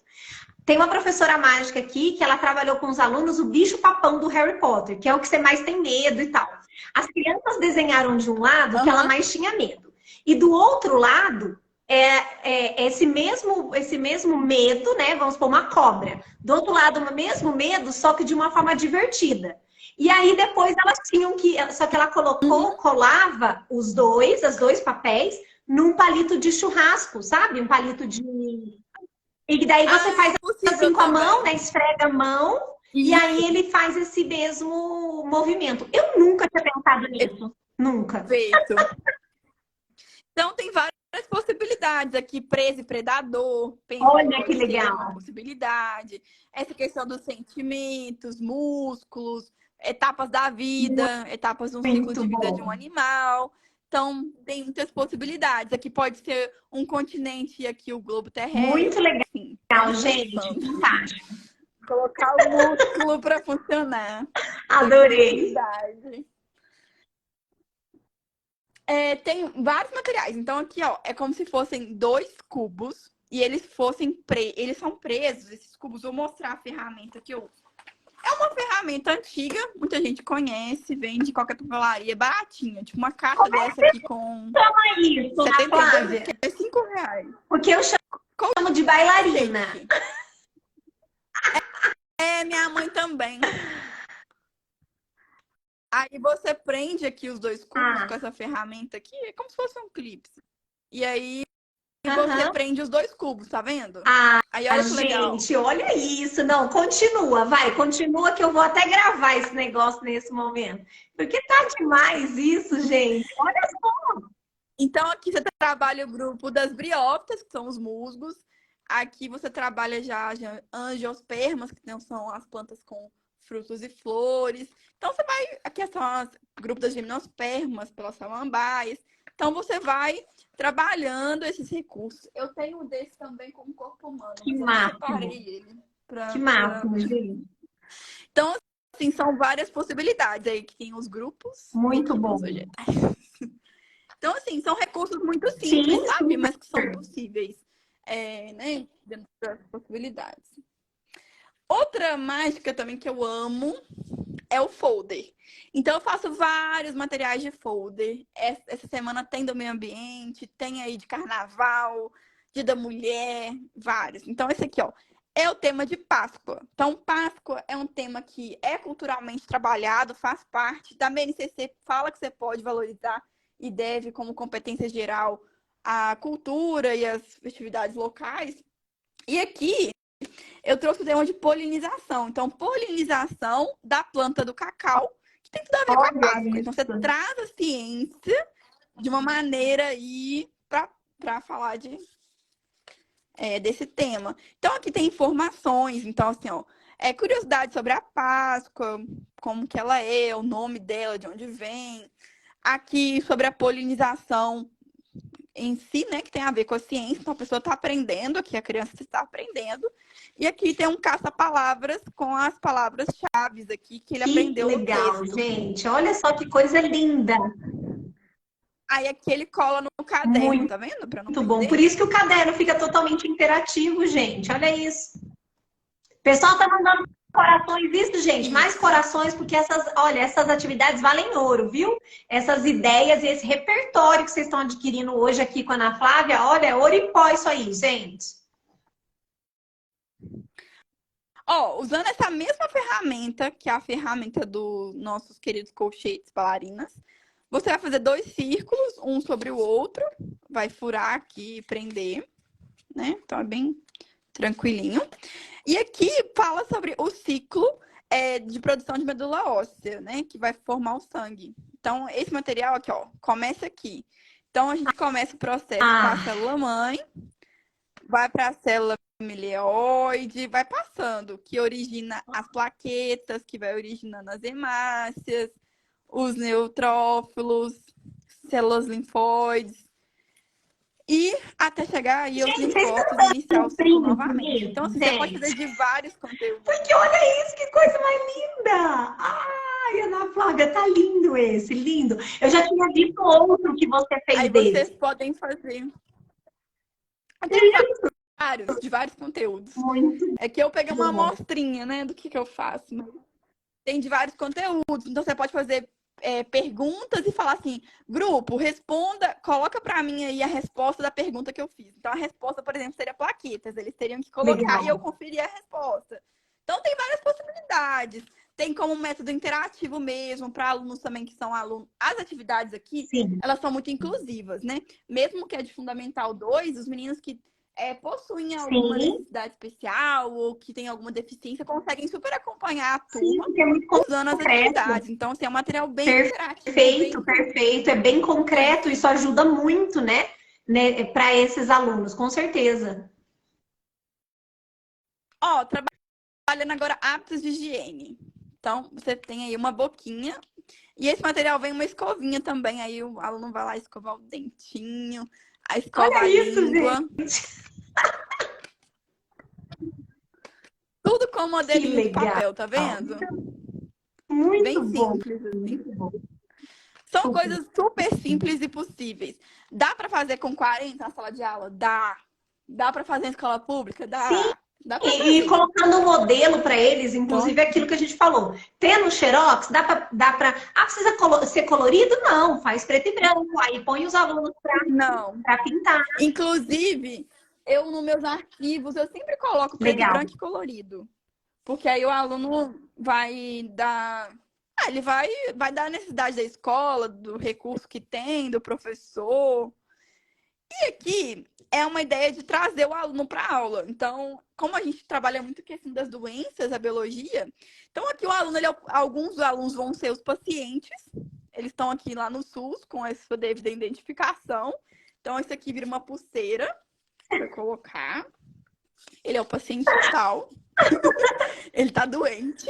Tem uma professora mágica aqui que ela trabalhou com os alunos o bicho-papão do Harry Potter, que é o que você mais tem medo e tal. As crianças desenharam de um lado que ela Aham. mais tinha medo. E do outro lado, esse mesmo medo, né? Vamos supor, uma cobra. Do outro lado, o mesmo medo, só que de uma forma divertida. E aí depois elas tinham que. Só que ela Uhum. colava os dois papéis, num palito de churrasco, sabe? Um palito de e daí você Ah, faz é assim possível com a mão, também. né? Esfrega a mão e Isso, aí ele faz esse mesmo movimento. Eu nunca tinha pensado nisso. Nunca. perfeito. Então, tem várias possibilidades aqui. Preso e predador, pensa que Olha que pode ser uma legal. possibilidade. Essa questão dos sentimentos, músculos, etapas da vida, etapas de um ciclo Muito de vida de um bom. animal. Então, tem muitas possibilidades. Aqui pode ser um continente e aqui o globo Muito terrestre. Enfim, legal, vamos gente. pensando. Fantástico. Colocar o músculo para funcionar. Da Adorei. criatividade. Tem vários materiais. Então, aqui, ó, é como se fossem dois cubos e eles são presos, esses cubos. Vou mostrar a ferramenta que eu uso. É uma ferramenta antiga, muita gente conhece, vende em qualquer papelaria, baratinha. Tipo uma caixa Como é dessa aqui com que chama isso, Ana 72, Flávia? que é R$ 5. Porque eu chamo de bailarina. Colchete. Minha mãe também. Aí você prende aqui os dois cubos com Ah, essa ferramenta aqui, é como se fosse um clipe. E aí você aham. prende os dois cubos, tá vendo? Ah, Aí olha que legal. gente, olha isso. Não, continua, vai, continua que eu vou até gravar esse negócio nesse momento. Porque tá demais isso, gente. Olha só. Então, aqui você trabalha o grupo das briófitas, que são os musgos. Aqui você trabalha já as angiospermas, que são as plantas com frutos e flores. Então, você vai. Aqui são o grupo das gimnospermas, pelas samambaias. Então, você vai trabalhando esses recursos. Eu tenho um desse também com o corpo humano, Que mas eu não máximo, separei ele que para máximo, gente. Então, assim, são várias possibilidades aí que tem os grupos e Muito aqui bom. nos vegetais. Então, assim, são recursos muito simples, Sim, sabe? Mas que são super. possíveis, né? Dentro das possibilidades. Outra mágica também que eu amo é o folder. Então, eu faço vários materiais de folder. Essa semana tem do meio ambiente, tem aí de carnaval, dia da mulher, vários. Então, esse aqui, ó, é o tema de Páscoa. Então, Páscoa é um tema que é culturalmente trabalhado, faz parte da BNCC, fala que você pode valorizar e deve, como competência geral, a cultura e as festividades locais. E aqui eu trouxe o tema de polinização. Então, polinização da planta do cacau, que tem tudo a ver com a Olha Páscoa. Então, você isso. traz a ciência de uma maneira aí para falar desse tema. Então, aqui tem informações. Então, assim, ó, curiosidade sobre a Páscoa, como que ela é, o nome dela, de onde vem. Aqui sobre a polinização em si, né, que tem a ver com a ciência, então a pessoa está aprendendo, aqui a criança está aprendendo, e aqui tem um caça-palavras com as palavras-chave aqui que ele Que aprendeu no legal, texto. gente. Olha só que coisa linda. Aí aqui ele cola no caderno, Muito tá vendo? Para não bom. Por perder. isso que o caderno fica totalmente interativo, gente. Olha isso. O pessoal tá mandando corações, isso, gente, mais Isso. corações, porque essas atividades valem ouro, viu? Essas ideias e esse repertório que vocês estão adquirindo hoje aqui com a Ana Flávia, olha, é ouro em pó isso aí, gente. Ó, usando essa mesma ferramenta, que é a ferramenta dos nossos queridos colchetes bailarinas, você vai fazer 2 círculos, um sobre o outro, vai furar aqui e prender, né? Então é bem tranquilinho. E aqui fala sobre o ciclo de produção de medula óssea, né? Que vai formar o sangue. Então, esse material aqui, ó, começa aqui. Então, a gente começa o processo com a Ah, célula mãe, vai para a célula mieloide, vai passando, que origina as plaquetas, que vai originando as hemácias, os neutrófilos, células linfóides, e até chegar aí aos gente, vocês linfócitos e estão iniciar o dando ciclo print novamente. Então, mesmo, assim, você pode fazer gente? de vários conteúdos. Porque olha isso, que coisa mais linda! Ai, Ana Flávia, tá lindo esse, lindo. Eu já tinha visto outro que você Aí fez vocês desse. podem fazer. Tem vários, de vários conteúdos. Muito É que eu peguei uma bom. amostrinha, né, do que eu faço. Mas tem de vários conteúdos. Então você pode fazer perguntas e falar assim, grupo, responda, coloca para mim aí a resposta da pergunta que eu fiz. Então a resposta, por exemplo, seria plaquetas. Eles teriam que colocar e eu Legal. conferir a resposta. Então tem várias possibilidades. Tem como método interativo mesmo, para alunos também que são alunos. As atividades aqui, Sim, elas são muito inclusivas, né? Mesmo que é de Fundamental 2, os meninos que possuem alguma sim, necessidade especial ou que têm alguma deficiência conseguem super acompanhar a sim, turma porque é muito usando as concreto. atividades. Então, assim, é um material bem interativo, Perfeito, bem perfeito. É bem concreto, isso. isso ajuda muito, né, para esses alunos, com certeza. Ó, trabalhando agora hábitos de higiene. Então, você tem aí uma boquinha. E esse material vem uma escovinha também. Aí o aluno vai lá escovar o dentinho, a escova Olha a isso, gente. língua. Tudo com Que modelinho de legal. papel, tá vendo? Muito Bem bom, simples, assim. muito bom. São Super. coisas super simples e possíveis. Dá para fazer com 40 na sala de aula? Dá. Dá para fazer em escola pública? Sim, Dá. Dá para e fazer. colocando um modelo para eles, Então, inclusive aquilo que a gente falou. Tendo xerox, dá para. Ah, precisa ser colorido? Não, faz preto e branco. Aí põe os alunos não. para pintar. Inclusive, eu nos meus arquivos, eu sempre coloco preto e Legal. branco e colorido. Porque aí o aluno vai dar. Ele vai dar a necessidade da escola, do recurso que tem, do professor. E aqui é uma ideia de trazer o aluno para a aula. Então, como a gente trabalha muito a questão das doenças, a biologia, então aqui o aluno, alguns alunos vão ser os pacientes, eles estão aqui lá no SUS com a sua devida identificação. Então, isso aqui vira uma pulseira para colocar. Ele é o paciente tal, ele tá doente,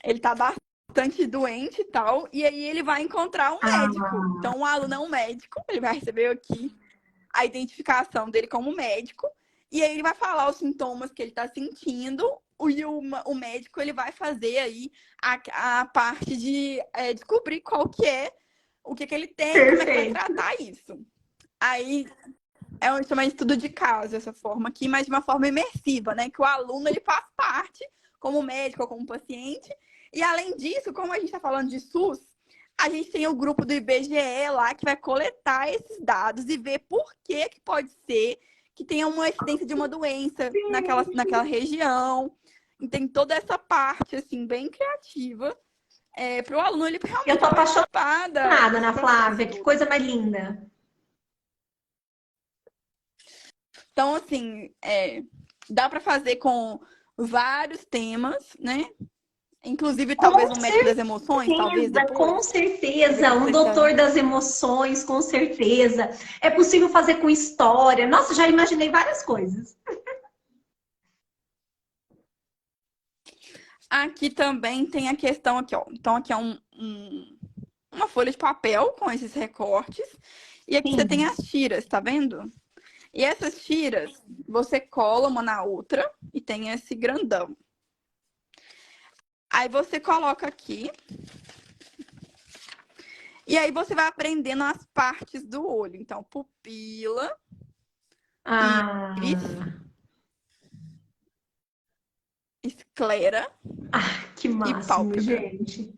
ele tá bastante doente e tal, e aí ele vai encontrar um médico. Ah, Então, o aluno é um médico, ele vai receber aqui a identificação dele como médico, e aí ele vai falar os sintomas que ele está sentindo. o médico ele vai fazer aí a parte de descobrir qual que é, o que ele tem, como é que vai Perfeito. tratar isso. Aí chama de estudo de caso, essa forma aqui, mas de uma forma imersiva, né? Que o aluno ele faz parte, como médico ou como paciente. E além disso, como a gente está falando de SUS, a gente tem o grupo do IBGE lá que vai coletar esses dados e ver por que pode ser que tenha uma incidência de uma doença naquela região. E tem toda essa parte, assim, bem criativa para o aluno ele Eu realmente tô participar apaixonada, desse Ana processo Flávia, que todo. coisa mais linda. Então, assim, dá para fazer com vários temas, né? Inclusive, talvez Com um médico das emoções, talvez certeza, depois. com Pra ver certeza. como Um você está. doutor das emoções, com certeza. É possível fazer com história. Nossa, já imaginei várias coisas. Aqui também tem a questão aqui, ó. Então, aqui é uma folha de papel com esses recortes. E aqui você tem Sim. as tiras, tá vendo? E essas tiras, você cola uma na outra e tem esse grandão. Aí você coloca aqui. E aí você vai aprendendo as partes do olho. Então, pupila, íris, Ah, esclera que e máximo, pálpebra. gente.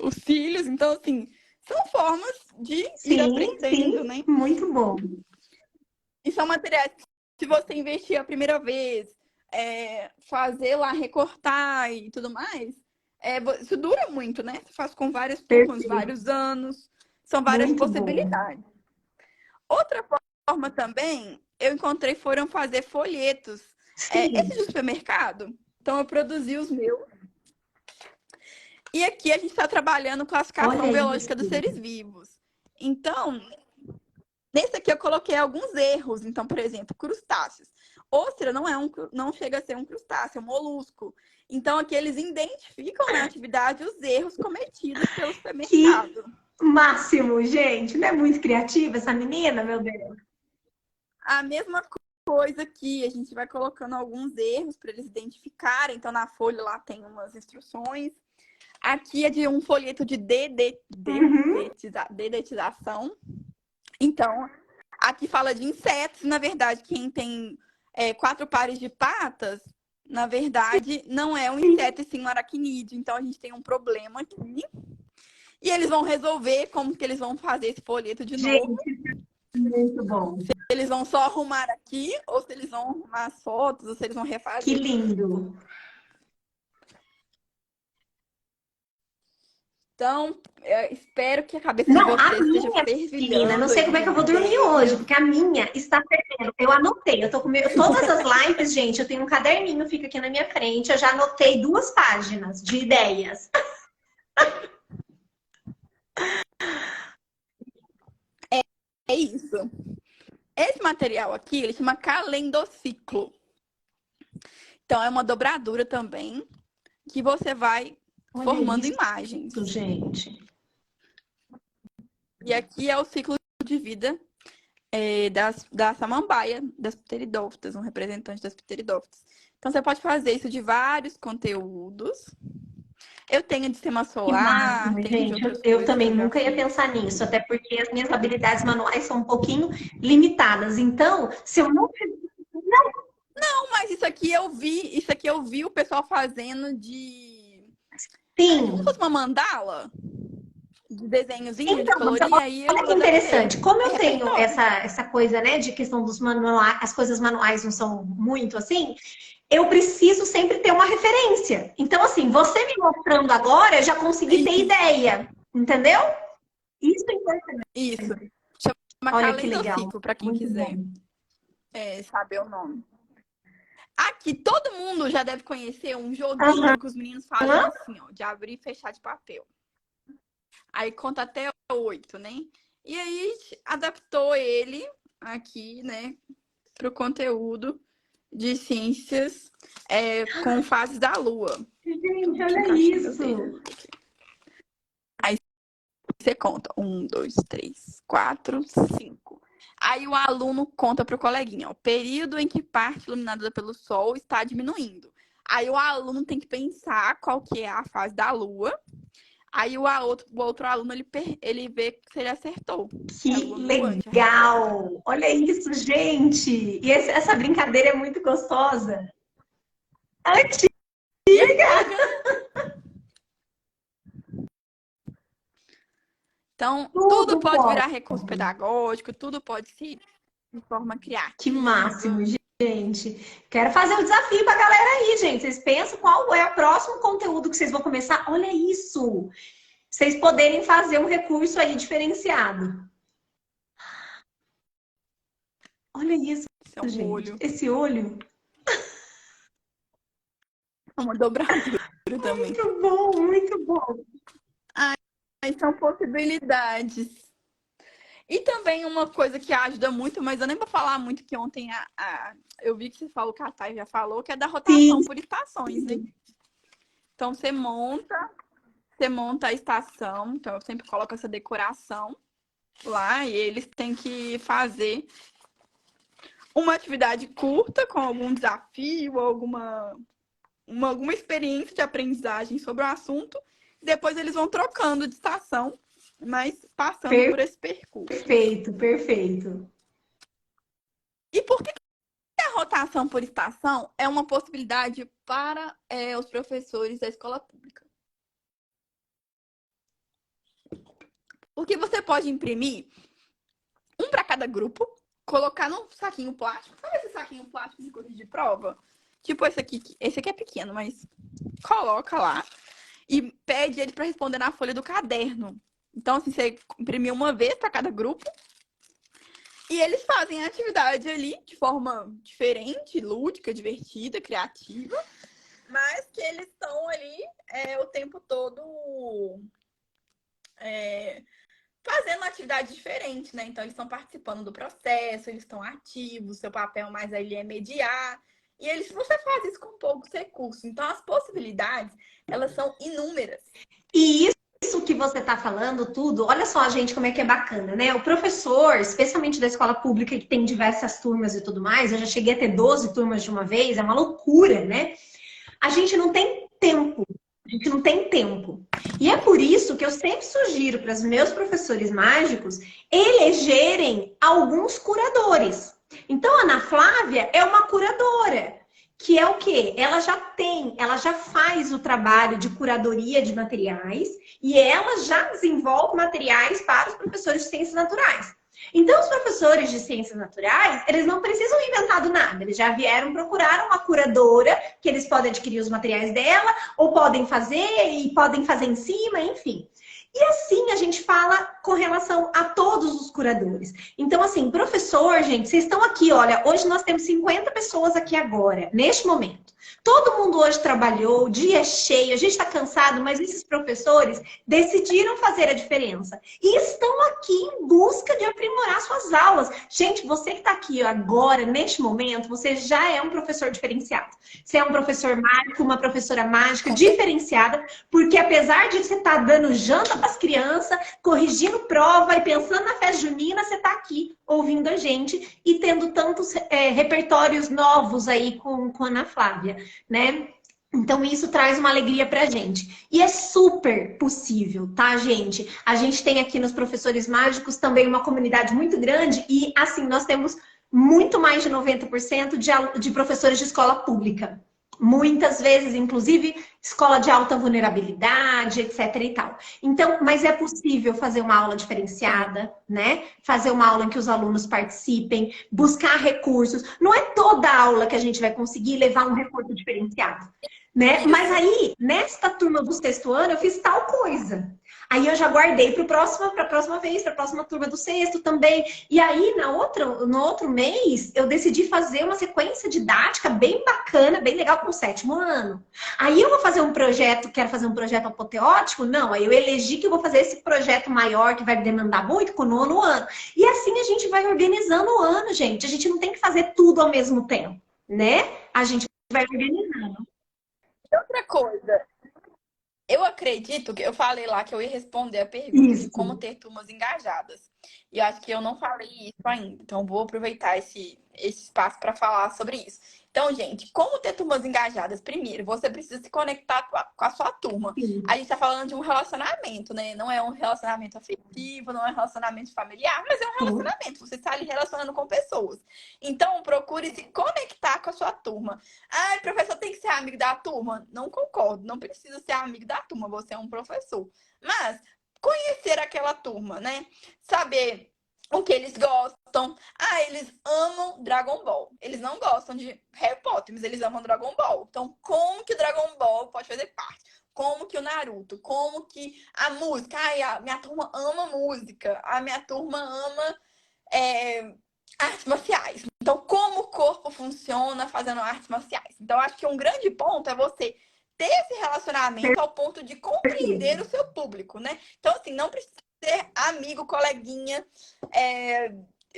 Os cílios, então, assim, são formas de ir Sim, aprendendo, sim, né? muito bom. E são materiais que, se você investir a primeira vez, fazer lá, recortar e tudo mais, isso dura muito, né? Você faz com várias turmas, Perfeito. vários anos, são várias Muito bom. possibilidades. Outra forma também, eu encontrei, foram fazer folhetos. Esse do Sim, supermercado, então eu produzi os meus. E aqui a gente está trabalhando classificação olha biológica dos isso. seres vivos. Então, nesse aqui eu coloquei alguns erros. Então, por exemplo, crustáceos. Ostra não chega a ser um crustáceo, é um molusco. Então, aqui eles identificam na atividade os erros cometidos pelo Que supermercado. máximo, gente. Não é muito criativa essa menina, meu Deus? A mesma coisa aqui, a gente vai colocando alguns erros para eles identificarem. Então, na folha lá tem umas instruções. Aqui é de um folheto de Uhum. dedetização. Então, aqui fala de insetos. Na verdade, quem tem 4 pares de patas, na verdade, não é um inseto, e sim um aracnídeo. Então, a gente tem um problema aqui. E eles vão resolver como que eles vão fazer esse folheto de novo. Gente, muito bom. Eles vão só arrumar aqui, ou se eles vão arrumar as fotos, ou se eles vão Que refazer. lindo. Então, eu espero que a cabeça de Não, a vocês esteja minha disciplina, não fervilhando sei aí como é de que eu vou dormir hoje, ideias. porque a minha está fervendo. Eu anotei, eu tô com todas as lives, gente, eu tenho um caderninho, fica aqui na minha frente, eu já anotei 2 páginas de ideias. É isso. Esse material aqui, ele chama calendociclo. Então, é uma dobradura também, que você vai Olha formando isso, imagens. gente. E aqui é o ciclo de vida da samambaia, das pteridófitas, um representante das pteridófitas. Então, você pode fazer isso de vários conteúdos. Eu tenho de sistema Que solar, máximo, tenho de gente. outras Eu coisas que também eu já nunca ia fiz. pensar nisso, até porque as minhas habilidades manuais são um pouquinho limitadas. Então, se eu não Não, mas isso aqui eu vi o pessoal fazendo como se sim. fosse uma mandala de desenhozinho de Então, mas colorir, aí olha eu que adaptei. interessante. Como É eu tenho repertório. essa coisa, né, de questão dos manuais, as coisas manuais não são muito assim, eu preciso sempre ter uma referência. Então, assim, você me mostrando agora, eu já consegui ter Isso, ideia, entendeu? Isso é importante. isso. Chama Olha que legal. calendociclo, para quem Muito quiser bom. saber o nome. Aqui, todo mundo já deve conhecer um Aham. joguinho que os meninos fazem assim, ó, de abrir e fechar de papel. Aí conta até 8, né? E aí adaptou ele aqui, né, para o conteúdo de ciências com fases da Lua. Gente, Que olha encaixei meu isso. dedo aqui. Aí você conta. 1, 2, 3, 4, 5. Aí o aluno conta para o coleguinha, ó, o período em que parte iluminada pelo sol está diminuindo. Aí o aluno tem que pensar qual que é a fase da lua. Aí o outro aluno, ele vê se ele acertou. Se é a Que lua minguante a resposta. legal! Olha isso, gente! E essa brincadeira é muito gostosa. Antiga! E antiga, né? Então, tudo Tudo pode virar pode. recurso pedagógico, tudo pode ser de forma Que máximo, criativa. gente. Quero fazer o desafio pra galera aí, gente. Vocês pensam qual é o próximo conteúdo que vocês vão começar? Olha isso! Vocês poderem fazer um recurso aí diferenciado. Olha isso, Esse é um gente. olho, Esse olho. é uma dobradura também. Muito bom, muito bom. Aí são possibilidades. E também uma coisa que ajuda muito, mas eu nem vou falar muito, que ontem eu vi que você falou, que a Thay já falou, que é da Sim, rotação por estações, né? Então você monta a estação, então eu sempre coloco essa decoração lá e eles têm que fazer uma atividade curta com algum desafio, alguma experiência de aprendizagem sobre o assunto. Depois eles vão trocando de estação, mas passando por esse percurso. perfeito, perfeito. E por que a rotação por estação é uma possibilidade para os professores da escola pública? Porque você pode imprimir um para cada grupo, colocar num saquinho plástico. Sabe esse saquinho plástico de coisa de prova? Tipo esse aqui. Esse aqui é pequeno, mas coloca lá e pede ele para responder na folha do caderno. Então, assim, você imprimiu uma vez para cada grupo e eles fazem a atividade ali de forma diferente, lúdica, divertida, criativa, mas que eles estão ali o tempo todo fazendo uma atividade diferente, né? Então, eles estão participando do processo, eles estão ativos, seu papel mais ali é mediar. E você faz isso com poucos recursos. Então, as possibilidades, elas são inúmeras. E isso que você está falando tudo, olha só, gente, como é que é bacana, né? O professor, especialmente da escola pública, que tem diversas turmas e tudo mais, eu já cheguei a ter 12 turmas de uma vez, é uma loucura, né? A gente não tem tempo. A gente não tem tempo. E é por isso que eu sempre sugiro para os meus professores mágicos elegerem alguns curadores. Então, a Ana Flávia é uma curadora, que é o quê? Ela já faz o trabalho de curadoria de materiais e ela já desenvolve materiais para os professores de ciências naturais. Então, os professores de ciências naturais, eles não precisam inventar do nada. Eles já vieram procurar uma curadora, que eles podem adquirir os materiais dela, ou podem fazer, e podem fazer em cima, enfim. E assim a gente fala com relação a todos os curadores. Então, assim, professor, gente, vocês estão aqui, olha, hoje nós temos 50 pessoas aqui agora, neste momento. Todo mundo hoje trabalhou, o dia é cheio, a gente está cansado, mas esses professores decidiram fazer a diferença. E estão aqui em busca de aprimorar suas aulas. Gente, você que está aqui agora, neste momento, você já é um professor diferenciado. Você é um professor mágico, uma professora mágica diferenciada, porque apesar de você estar dando janta para as crianças, corrigindo prova e pensando na festa junina, você está aqui ouvindo a gente e tendo tantos repertórios novos aí com a Ana Flávia, né? Então, isso traz uma alegria pra gente. E é super possível, tá, gente? A gente tem aqui nos Professores Mágicos também uma comunidade muito grande e, assim, nós temos muito mais de 90% de professores de escola pública. Muitas vezes, inclusive, escola de alta vulnerabilidade, etc e tal. Então, mas é possível fazer uma aula diferenciada, né? Fazer uma aula em que os alunos participem, buscar recursos. Não é toda aula que a gente vai conseguir levar um recurso diferenciado, né? Mas aí, nesta turma do sexto ano, eu fiz tal coisa. Aí eu já guardei para a próxima vez, para a próxima turma do sexto também. E aí, no outro mês, eu decidi fazer uma sequência didática bem bacana, bem legal para o sétimo ano. Aí eu vou fazer um projeto, quero fazer um projeto apoteótico? Não, aí eu elegi que eu vou fazer esse projeto maior, que vai demandar muito, com o nono ano. E assim a gente vai organizando o ano, gente. A gente não tem que fazer tudo ao mesmo tempo, né? A gente vai organizando. Outra coisa, eu acredito que eu falei lá que eu ia responder a pergunta de como Isso. ter turmas engajadas. E eu acho que eu não falei isso ainda. Então, vou aproveitar esse espaço para falar sobre isso. Então, gente, como ter turmas engajadas? Primeiro, você precisa se conectar com a sua turma. A Sim. gente está falando de um relacionamento, né? Não é um relacionamento afetivo, não é um relacionamento familiar, mas é um Sim. relacionamento. Você está ali relacionando com pessoas. Então, procure se conectar com a sua turma. Ai, professor tem que ser amigo da turma? Não concordo, não precisa ser amigo da turma, você é um professor. Mas conhecer aquela turma, né? Saber o que eles gostam. Ah, eles amam Dragon Ball. Eles não gostam de Harry Potter, mas eles amam Dragon Ball. Então, como que o Dragon Ball pode fazer parte? Como que o Naruto? Como que a música? Ai, a minha turma ama música. A minha turma ama artes marciais. Então, como o corpo funciona fazendo artes marciais? Então, acho que um grande ponto é você ter esse relacionamento ao ponto de compreender Perfeito. o seu público, né? Então, assim, não precisa ser amigo, coleguinha,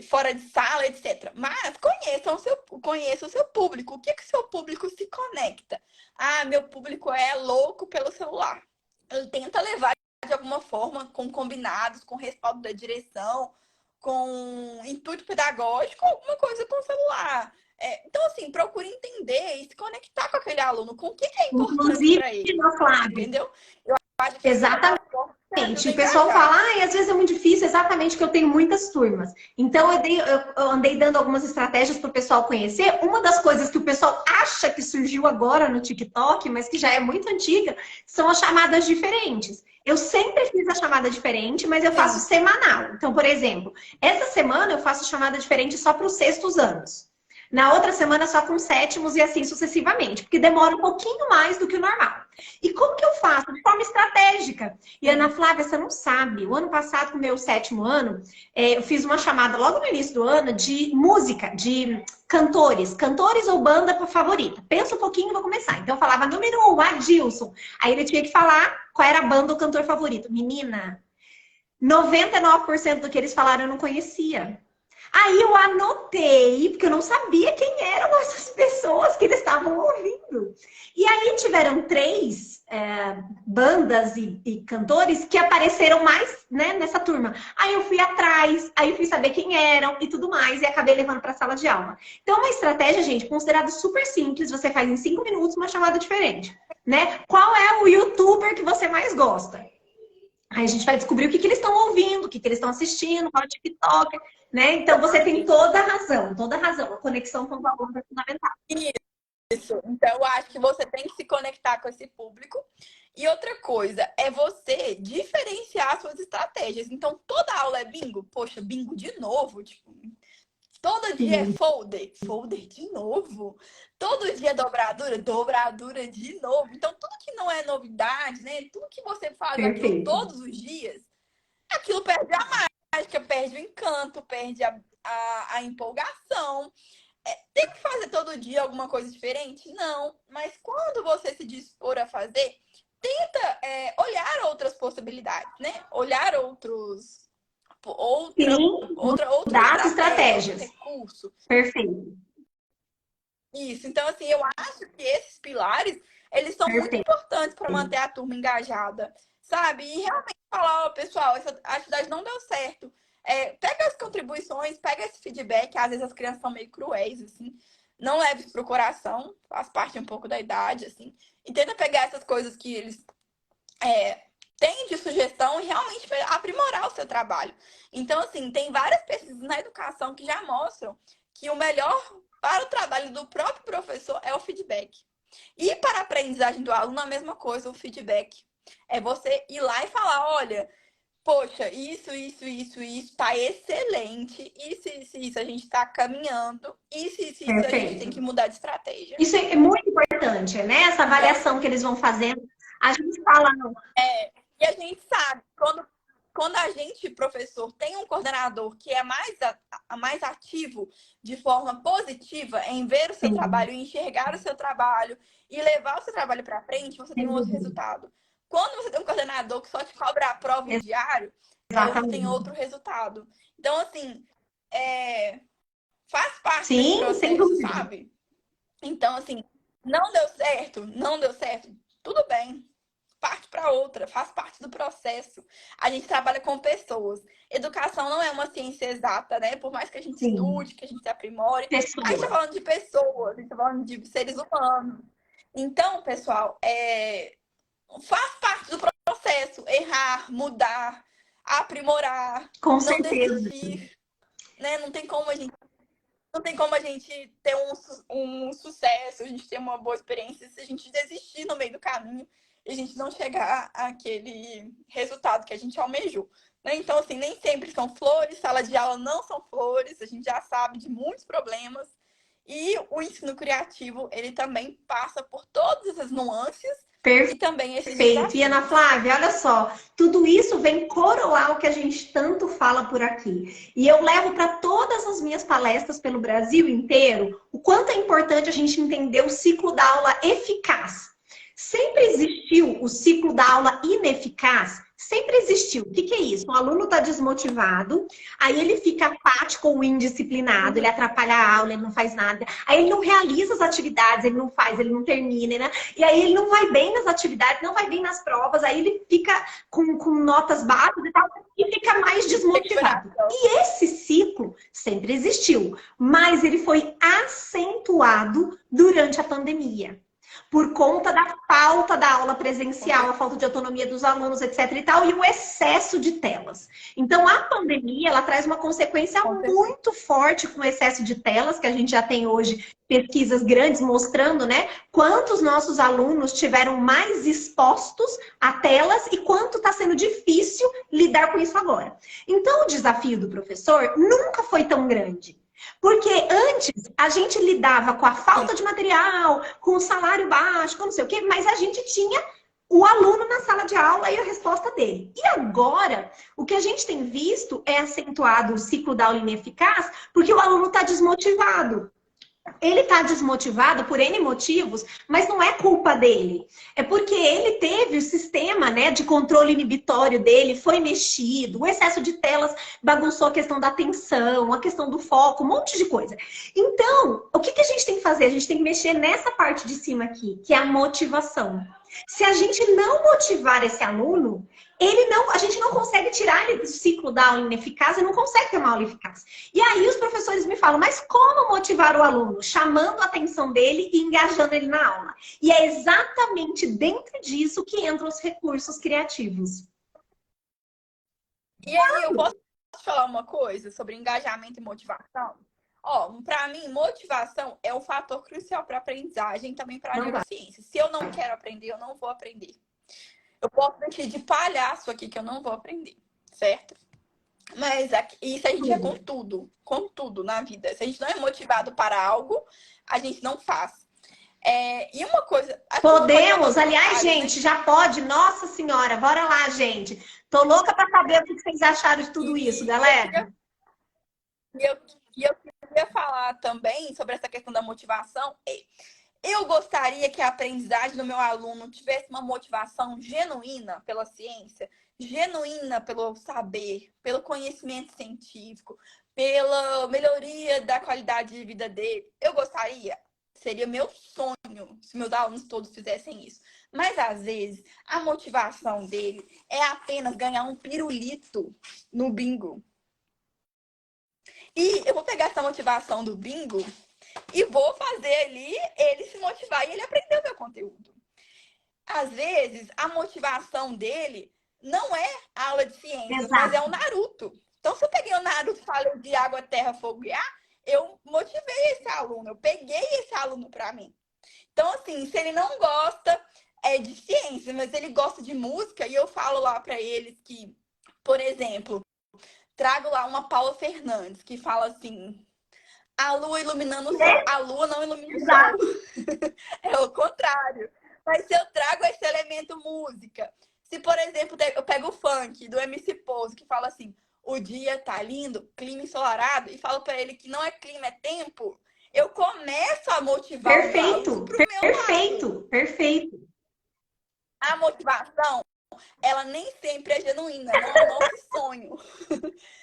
fora de sala, etc. Mas conheça o seu público. O que que o seu público se conecta? Ah, meu público é louco pelo celular. Ele tenta levar de alguma forma, com combinados, com respaldo da direção, com intuito pedagógico, alguma coisa com o celular. Então, assim, procure entender e se conectar com aquele aluno, com o que é importante Inclusive, para ele, na Flávia. entendeu? Eu acho que isso é Exatamente. uma forma que ajuda O a pessoal fala, engajar. ah, às vezes é muito difícil, exatamente porque eu tenho muitas turmas. Então, eu andei dando algumas estratégias para o pessoal conhecer. Uma das coisas que o pessoal acha que surgiu agora no TikTok, mas que já é muito antiga, são as chamadas diferentes. Eu sempre fiz a chamada diferente, mas eu faço Sim, semanal. Então, por exemplo, essa semana eu faço chamada diferente só para os sextos anos. Na outra semana, só com os sétimos e assim sucessivamente, porque demora um pouquinho mais do que o normal. E como que eu faço? De forma estratégica. E Ana sim. Flávia, você não sabe. O ano passado, com o meu sétimo ano, eu fiz uma chamada logo no início do ano de música, de cantores ou banda favorita. Pensa um pouquinho e vou começar. Então eu falava número 1, Adilson. Aí ele tinha que falar qual era a banda ou cantor favorito. Menina, 99% do que eles falaram eu não conhecia. Aí eu anotei, porque eu não sabia quem eram essas pessoas que eles estavam ouvindo. E aí tiveram três bandas e cantores que apareceram mais, né, nessa turma. Aí eu fui atrás, aí eu fui saber quem eram e tudo mais, e acabei levando para a sala de aula. Então, uma estratégia, gente, considerada super simples, você faz em 5 minutos uma chamada diferente. Né? Qual é o youtuber que você mais gosta? Aí a gente vai descobrir o que, que eles estão ouvindo, o que, que eles estão assistindo, qual é o TikTok, né? Então você tem toda a razão, toda a razão. A conexão com o aluno é fundamental. Isso. Então, eu acho que você tem que se conectar com esse público. E outra coisa é você diferenciar suas estratégias. Então, toda aula é bingo? Poxa, bingo de novo. Tipo, todo dia é Sim, folder? Folder de novo. Todo dia é dobradura? Dobradura de novo. Então, tudo que não é novidade, né? Tudo que você faz aquilo perfeito. todos os dias, aquilo perde a mágica, perde o encanto, perde a empolgação. Tem que fazer todo dia alguma coisa diferente? Não. Mas quando você se dispor a fazer, tenta olhar outras possibilidades, né? Olhar Sim, outra mudar as estratégia, outro estratégias. recurso. Perfeito, Isso. Então, assim, eu acho que esses pilares, eles são muito perfeito. importantes para manter a turma engajada, sabe? E realmente falar, ó, pessoal, essa atividade não deu certo. Pega as contribuições, pega esse feedback. Às vezes as crianças são meio cruéis, assim. Não leve isso pro coração, faz parte um pouco da idade, assim. E tenta pegar essas coisas que eles têm de sugestão e realmente aprimorar o seu trabalho. Então, assim, tem várias pesquisas na educação que já mostram que o melhor para o trabalho do próprio professor é o feedback. E para a aprendizagem do aluno, a mesma coisa, o feedback. É você ir lá e falar, olha, poxa, isso tá excelente. Isso, a gente tá caminhando. Isso, a gente tem Perfeito. que mudar de estratégia. Isso é muito importante, né? Essa Então, avaliação que eles vão fazendo. A gente fala, não, e a gente sabe, quando a gente, professor, tem um coordenador que é mais ativo de forma positiva em ver o seu sim, trabalho, enxergar o seu trabalho e levar o seu trabalho para frente, você tem sem um outro dúvida. resultado. Quando você tem um coordenador que só te cobra a prova em diário, você tem Exatamente. outro resultado. Então, assim, é, faz parte desse Sim, sem processo, dúvida. sabe? Então, assim, não deu certo, tudo bem. Parte para a outra, faz parte do processo. A gente trabalha com pessoas. Educação não é uma ciência exata, né? Por mais que a gente Sim, estude, que a gente se aprimore, a gente tá pessoas. falando de pessoas, a gente tá falando de seres humanos. Então, pessoal, faz parte do processo errar, mudar, aprimorar, Com não certeza. desistir, né? Não tem como a gente ter um sucesso, a gente ter uma boa experiência se a gente desistir no meio do caminho e a gente não chegar àquele resultado que a gente almejou. Né? Então, assim, nem sempre são flores, sala de aula não são flores, a gente já sabe de muitos problemas. E o ensino criativo, ele também passa por todas essas nuances e também esses Perfeito. E Ana desafios. Flávia, olha só, tudo isso vem coroar o que a gente tanto fala por aqui. E eu levo para todas as minhas palestras pelo Brasil inteiro o quanto é importante a gente entender o ciclo da aula eficaz. Sempre existiu o ciclo da aula ineficaz? Sempre existiu. O que que é isso? O aluno está desmotivado, aí ele fica apático ou indisciplinado, ele atrapalha a aula, ele não faz nada, aí ele não realiza as atividades, ele não faz, ele não termina, né? E aí ele não vai bem nas atividades, não vai bem nas provas, aí ele fica com notas baixas e tal, e fica mais desmotivado. E esse ciclo sempre existiu, mas ele foi acentuado durante a pandemia. Por conta da falta da aula presencial, a falta de autonomia dos alunos, etc e tal, e o excesso de telas. Então, a pandemia, ela traz uma consequência muito forte com o excesso de telas, que a gente já tem hoje pesquisas grandes mostrando, né, quantos nossos alunos tiveram mais expostos a telas e quanto está sendo difícil lidar com isso agora. Então, o desafio do professor nunca foi tão grande. Porque antes a gente lidava com a falta de material, com o salário baixo, com não sei o quê, mas a gente tinha o aluno na sala de aula e a resposta dele. E agora, o que a gente tem visto é acentuado o ciclo da aula ineficaz, porque o aluno está desmotivado. Ele está desmotivado por N motivos, mas não é culpa dele. É porque ele teve o sistema, né, de controle inibitório dele, foi mexido, o excesso de telas bagunçou a questão da atenção, a questão do foco, um monte de coisa. Então, o que que a gente tem que fazer? A gente tem que mexer nessa parte de cima aqui, que é a motivação. Se a gente não motivar esse aluno, a gente não consegue tirar ele do ciclo da aula ineficaz e não consegue ter uma aula eficaz. E aí os professores me falam, mas como motivar o aluno? Chamando a atenção dele e engajando ele na aula. E é exatamente dentro disso que entram os recursos criativos. E aí, eu posso falar uma coisa sobre engajamento e motivação? Ó, para mim, motivação é um fator crucial para aprendizagem e também para a neurociência. Se eu não quero aprender, eu não vou aprender. Eu posso vestir de palhaço aqui que eu não vou aprender, certo? Mas isso a gente é com tudo na vida. Se a gente não é motivado para algo, a gente não faz. E uma coisa... Podemos, aliás, gente, já pode. Nossa Senhora, bora lá, gente. Tô louca para saber o que vocês acharam de tudo isso, galera. Eu queria falar também sobre essa questão da motivação. Eu gostaria que a aprendizagem do meu aluno tivesse uma motivação genuína pela ciência, genuína pelo saber, pelo conhecimento científico, pela melhoria da qualidade de vida dele. Eu gostaria, seria meu sonho se meus alunos todos fizessem isso. Mas, às vezes, a motivação dele é apenas ganhar um pirulito no bingo. E eu vou pegar essa motivação do bingo e vou fazer ali ele se motivar e ele aprender o meu conteúdo. Às vezes, a motivação dele não é a aula de ciências, mas é o Naruto. Então, se eu peguei o Naruto e falei de água, terra, fogo e ar, eu motivei esse aluno, eu peguei esse aluno para mim. Então, assim, se ele não gosta de ciência, mas ele gosta de música, e eu falo lá para eles que, por exemplo, trago lá uma Paula Fernandes, que fala assim... A lua iluminando o sol. A lua não ilumina o sol. É o contrário. Mas se eu trago esse elemento música, se, por exemplo, eu pego o funk do MC Pose, que fala assim, o dia tá lindo, clima ensolarado, e falo para ele que não é clima, é tempo, eu começo a motivar o aluno pro meu lado. Perfeito. A motivação, ela nem sempre é genuína, não é o nosso sonho.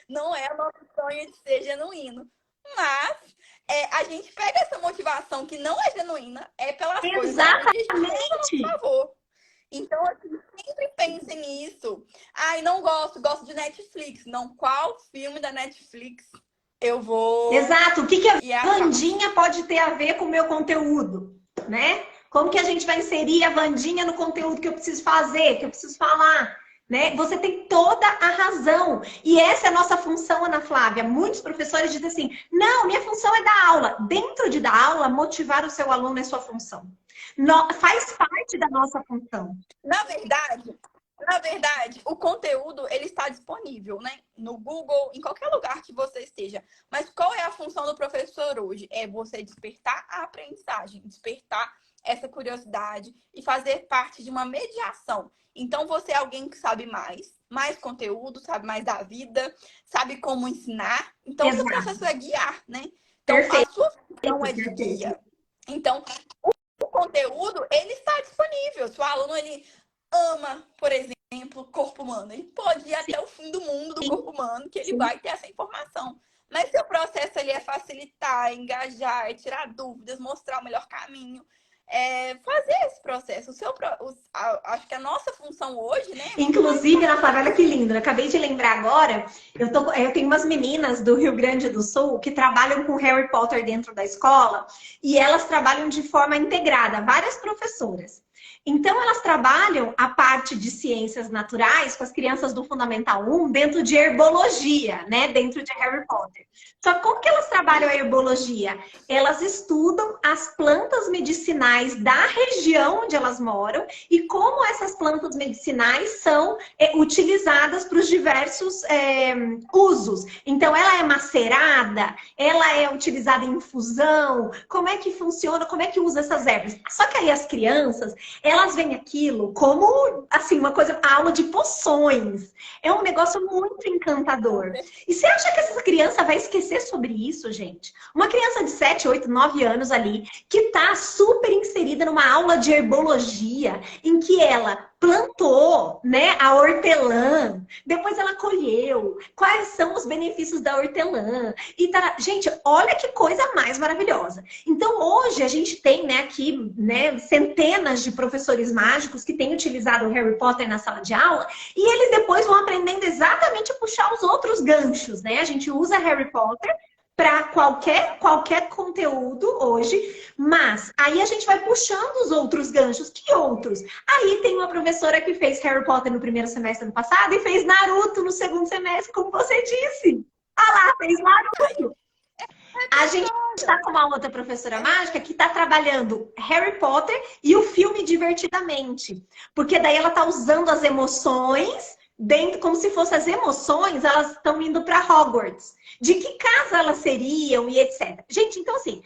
Não é o nosso sonho de ser genuíno. Mas a gente pega essa motivação que não é genuína, pelas coisas da vida e a gente usa a nosso favor. Então, assim, sempre pense nisso. Ai, não gosto, gosto de Netflix. Não, qual filme da Netflix eu vou Exato. O que que a ir atrás? Wandinha pode ter a ver com o meu conteúdo, né? Como que a gente vai inserir a Wandinha no conteúdo que eu preciso fazer, que eu preciso falar, né? Você tem toda a razão. E essa é a nossa função, Ana Flávia. Muitos professores dizem assim: não, minha função é dar aula. Dentro de dar aula, motivar o seu aluno é sua função. Faz parte da nossa função. Na verdade, na verdade, o conteúdo ele está disponível, né? No Google, em qualquer lugar que você esteja. Mas qual é a função do professor hoje? É você despertar a aprendizagem, despertar essa curiosidade e fazer parte de uma mediação. Então, você é alguém que sabe mais conteúdo, sabe mais da vida, sabe como ensinar. Então, o seu Exato. processo é guiar, né? Então, Perfeito. a sua função é de Perfeito. guia. Então, o conteúdo, ele está disponível. Se o aluno, ele ama, por exemplo, corpo humano, ele pode ir até o fim do mundo do corpo humano, que ele Sim. vai ter essa informação. Mas se o processo ali é facilitar, engajar, é tirar dúvidas, mostrar o melhor caminho, fazer esse processo. Acho que a nossa função hoje, né? Inclusive, Ana Flávia, olha que lindo. Eu acabei de lembrar agora, eu tenho umas meninas do Rio Grande do Sul que trabalham com Harry Potter dentro da escola e elas trabalham de forma integrada, várias professoras. Então, elas trabalham a parte de ciências naturais com as crianças do Fundamental 1 dentro de herbologia, né? Dentro de Harry Potter. Só que como que elas trabalham a herbologia? Elas estudam as plantas medicinais da região onde elas moram e como essas plantas medicinais são utilizadas para os diversos usos. Então, ela é macerada, ela é utilizada em infusão, como é que funciona, como é que usa essas ervas. Só que aí as crianças, elas veem aquilo como, assim, uma coisa, aula de poções. É um negócio muito encantador. E você acha que essa criança vai esquecer sobre isso, gente? Uma criança de 7, 8, 9 anos ali, que tá super inserida numa aula de herbologia, em que ela plantou, né, a hortelã, depois ela colheu, quais são os benefícios da hortelã. E tá... Gente, olha que coisa mais maravilhosa. Então, hoje a gente tem, né, aqui, né, centenas de professores mágicos que têm utilizado o Harry Potter na sala de aula e eles depois vão aprendendo exatamente a puxar os outros ganchos, né? A gente usa Harry Potter para qualquer conteúdo hoje, mas aí a gente vai puxando os outros ganchos. Que outros? Aí tem uma professora que fez Harry Potter no primeiro semestre do passado e fez Naruto no segundo semestre, como você disse. Ah lá, fez Naruto. A gente está com uma outra professora mágica que está trabalhando Harry Potter e o filme Divertidamente. Porque daí ela está usando as emoções dentro, como se fossem as emoções, elas estão indo para Hogwarts. De que casa elas seriam e etc. Gente, então assim,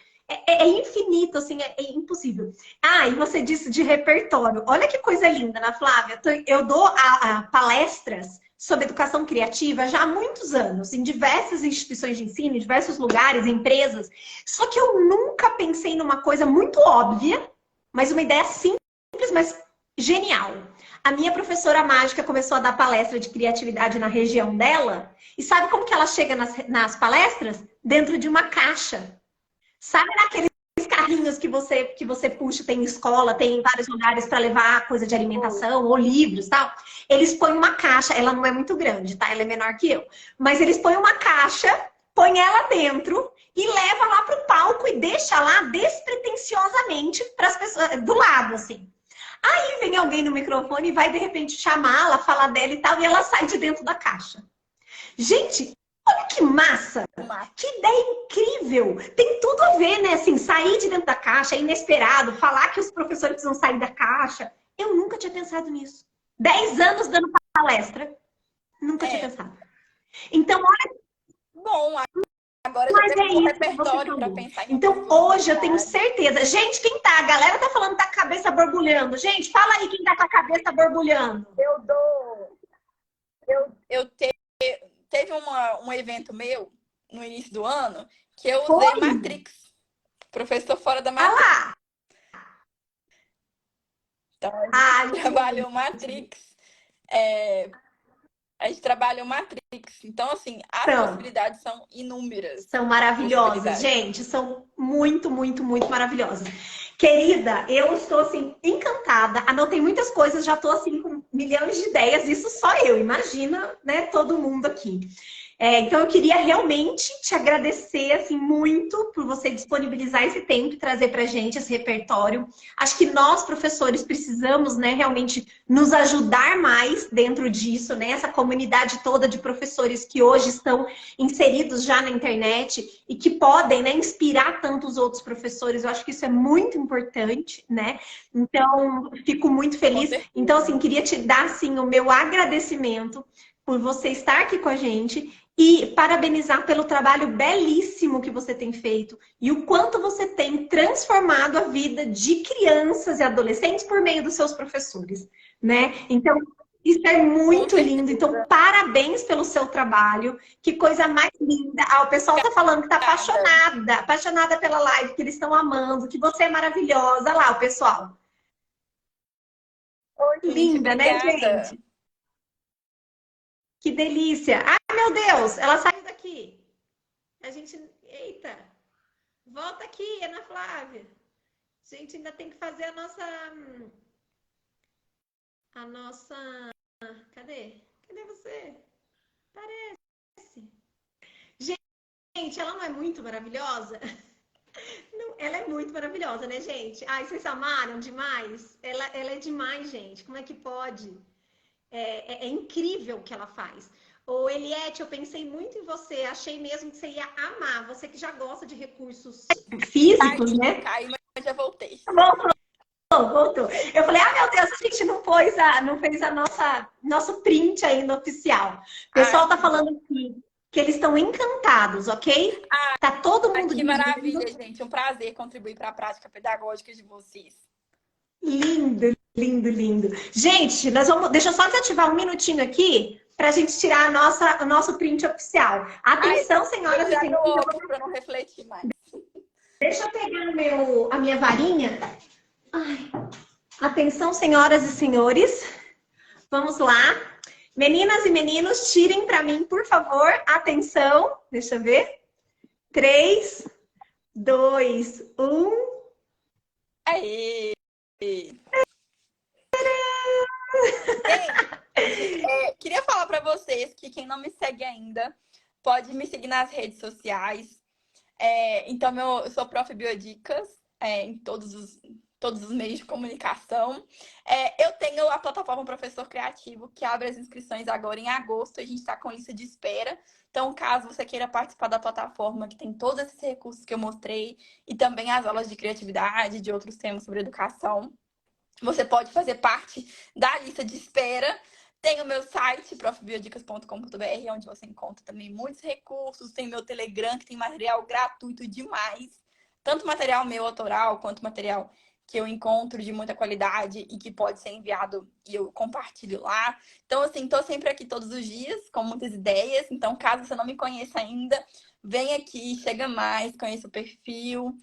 é infinito, assim, é impossível. Ah, e você disse de repertório. Olha que coisa linda, Ana Flávia. Eu dou a palestras sobre educação criativa já há muitos anos, em diversas instituições de ensino, em diversos lugares, empresas. Só que eu nunca pensei numa coisa muito óbvia, mas uma ideia simples, mas genial. A minha professora mágica começou a dar palestra de criatividade na região dela. E sabe como que ela chega nas palestras? Dentro de uma caixa. Sabe naqueles carrinhos que você puxa, tem escola, tem em vários lugares para levar coisa de alimentação ou livros e tal. Eles põem uma caixa, ela não é muito grande, tá? Ela é menor que eu. Mas eles põem uma caixa, põem ela dentro e leva lá pro palco e deixa lá despretensiosamente para as pessoas do lado, assim. Aí vem alguém no microfone e vai de repente chamá-la, falar dela e tal, e ela sai de dentro da caixa. Gente, olha que massa! Que ideia incrível! Tem tudo a ver, né? Assim, sair de dentro da caixa, é inesperado, falar que os professores precisam sair da caixa. Eu nunca tinha pensado nisso. 10 anos dando palestra, nunca tinha pensado. Então, olha... Bom, agora Mas já temos um isso que você repertório para falou. pensar em Então, outras hoje eu tenho possibilidades. certeza. Gente, quem tá? A galera tá falando que tá com a cabeça borbulhando. Gente, fala aí quem tá com a cabeça borbulhando. Teve um evento meu no início do ano que eu usei Matrix. Professor fora da Matrix. Ah lá! Então, a gente trabalhou Matrix A gente trabalha o Matrix. Então, assim, as Então, possibilidades são inúmeras. são maravilhosas, Possibilidades. gente. São muito, muito, muito maravilhosas. Querida, eu estou assim encantada. Anotei muitas coisas, já estou assim com milhões de ideias. Isso só eu, imagina, né? Todo mundo aqui. Então eu queria realmente te agradecer assim muito por você disponibilizar esse tempo e trazer para gente esse repertório. Acho que nós professores precisamos, né, realmente nos ajudar mais dentro disso, né? Essa comunidade toda de professores que hoje estão inseridos já na internet e que podem, né, inspirar tantos outros professores. Eu acho que isso é muito importante, né? Então, fico muito feliz. Então, assim, queria te dar, assim, o meu agradecimento por você estar aqui com a gente e parabenizar pelo trabalho belíssimo que você tem feito e o quanto você tem transformado a vida de crianças e adolescentes por meio dos seus professores, né? Então, isso é muito lindo. Então, parabéns pelo seu trabalho. Que coisa mais linda. Ah, o pessoal tá falando que tá apaixonada, apaixonada pela live, que eles estão amando, que você é maravilhosa. Olha lá, o pessoal. Oi, gente, Linda, né, obrigada. gente? Que delícia. Ai, meu Deus, ela saiu daqui. A gente. Eita! Volta aqui, Ana Flávia. A gente ainda tem que fazer a nossa. A nossa. Cadê? Cadê você? Parece. Gente, ela não é muito maravilhosa? Não, ela é muito maravilhosa, né, gente? Ai, vocês amaram demais? Ela é demais, gente. Como é que pode? É incrível o que ela faz. Ô, Eliette, eu pensei muito em você. Achei mesmo que você ia amar. Você que já gosta de recursos físicos, né? Caiu, mas já voltei. Voltou. Eu falei, ah, meu Deus, a gente não fez a nosso print ainda oficial. O pessoal tá falando aqui que eles estão encantados, ok? Tá todo mundo Que dizendo. maravilha, gente. Um prazer contribuir para a prática pedagógica de vocês. Lindo, lindo, lindo. Gente, deixa eu só desativar um minutinho aqui para a gente tirar o nosso print oficial. Atenção, senhoras e senhores. Para não refletir mais. Deixa eu pegar a minha varinha. Ai. Atenção, senhoras e senhores. Vamos lá. Meninas e meninos, tirem para mim, por favor. Atenção. Deixa eu ver. 3, 2, 1. Aê! Queria falar para vocês que quem não me segue ainda pode me seguir nas redes sociais. Então, eu sou Prof. Biodicas em todos os meios de comunicação. Eu tenho a plataforma Professor Criativo, que abre as inscrições agora em agosto. A gente está com lista de espera. Então, caso você queira participar da plataforma, que tem todos esses recursos que eu mostrei, e também as aulas de criatividade, de outros temas sobre educação, você pode fazer parte da lista de espera. Tem o meu site, profbiodicas.com.br, onde você encontra também muitos recursos. Tem meu Telegram, que tem material gratuito demais. Tanto material meu autoral, quanto material que eu encontro de muita qualidade e que pode ser enviado e eu compartilho lá. Então, assim, estou sempre aqui todos os dias com muitas ideias. Então, caso você não me conheça ainda, vem aqui, chega mais, conheça o perfil,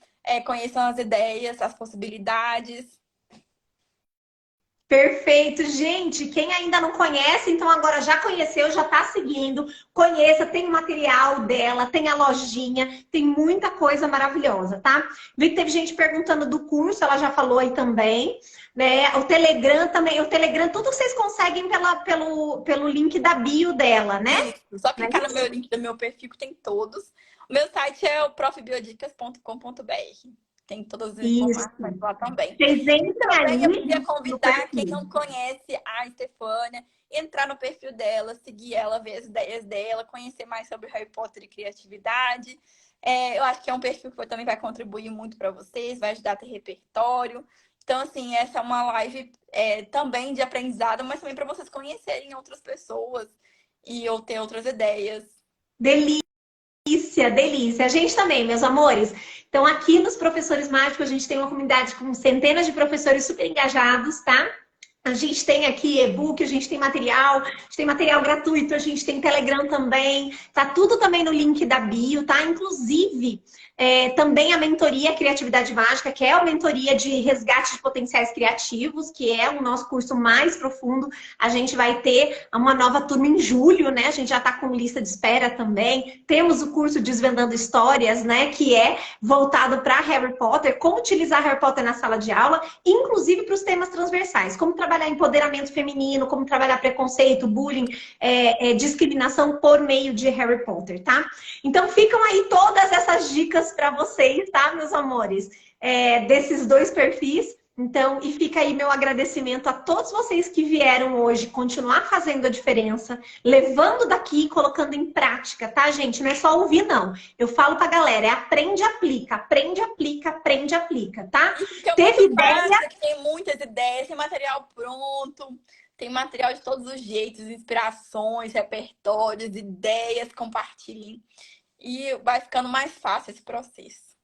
conheçam as ideias, as possibilidades. Perfeito, gente. Quem ainda não conhece, então agora já conheceu, já tá seguindo. Conheça, tem o material dela, tem a lojinha, tem muita coisa maravilhosa, tá? Vi que teve gente perguntando do curso, ela já falou aí também, né? O Telegram também, tudo vocês conseguem pelo link da bio dela, né? Isso. Só clicar no meu link do meu perfil, que tem todos. O meu site é o profbiodicas.com.br. Tem todas as informações lá também. Também eu queria convidar quem não conhece a Estefânia, entrar no perfil dela, seguir ela, ver as ideias dela, conhecer mais sobre Harry Potter e criatividade. Eu acho que é um perfil que também vai contribuir muito para vocês, vai ajudar a ter repertório. Então, assim, essa é uma live também de aprendizado, mas também para vocês conhecerem outras pessoas e ou ter outras ideias. Delícia, delícia. A gente também, meus amores. Então, aqui nos Professores Mágicos, a gente tem uma comunidade com centenas de professores super engajados, tá? A gente tem aqui e-book, a gente tem material gratuito, a gente tem Telegram também. Tá tudo também no link da bio, tá? Inclusive, também a mentoria Criatividade Mágica, que é a mentoria de resgate de potenciais criativos, que é o nosso curso mais profundo. A gente vai ter uma nova turma em julho, né? A gente já tá com lista de espera também. Temos o curso Desvendando Histórias, né? Que é voltado para Harry Potter, como utilizar Harry Potter na sala de aula, inclusive para os temas transversais, como trabalhar empoderamento feminino, como trabalhar preconceito, bullying, discriminação por meio de Harry Potter, tá? Então ficam aí todas essas dicas para vocês, tá, meus amores? Desses dois perfis. Então, e fica aí meu agradecimento a todos vocês que vieram hoje continuar fazendo a diferença, levando daqui e colocando em prática, tá, gente? Não é só ouvir, não. Eu falo pra galera, aprende, aplica, aprende, aplica, aprende, aplica, tá? Teve ideia? Que tem muitas ideias, tem material pronto, tem material de todos os jeitos, inspirações, repertórios, ideias, compartilhem. E vai ficando mais fácil esse processo.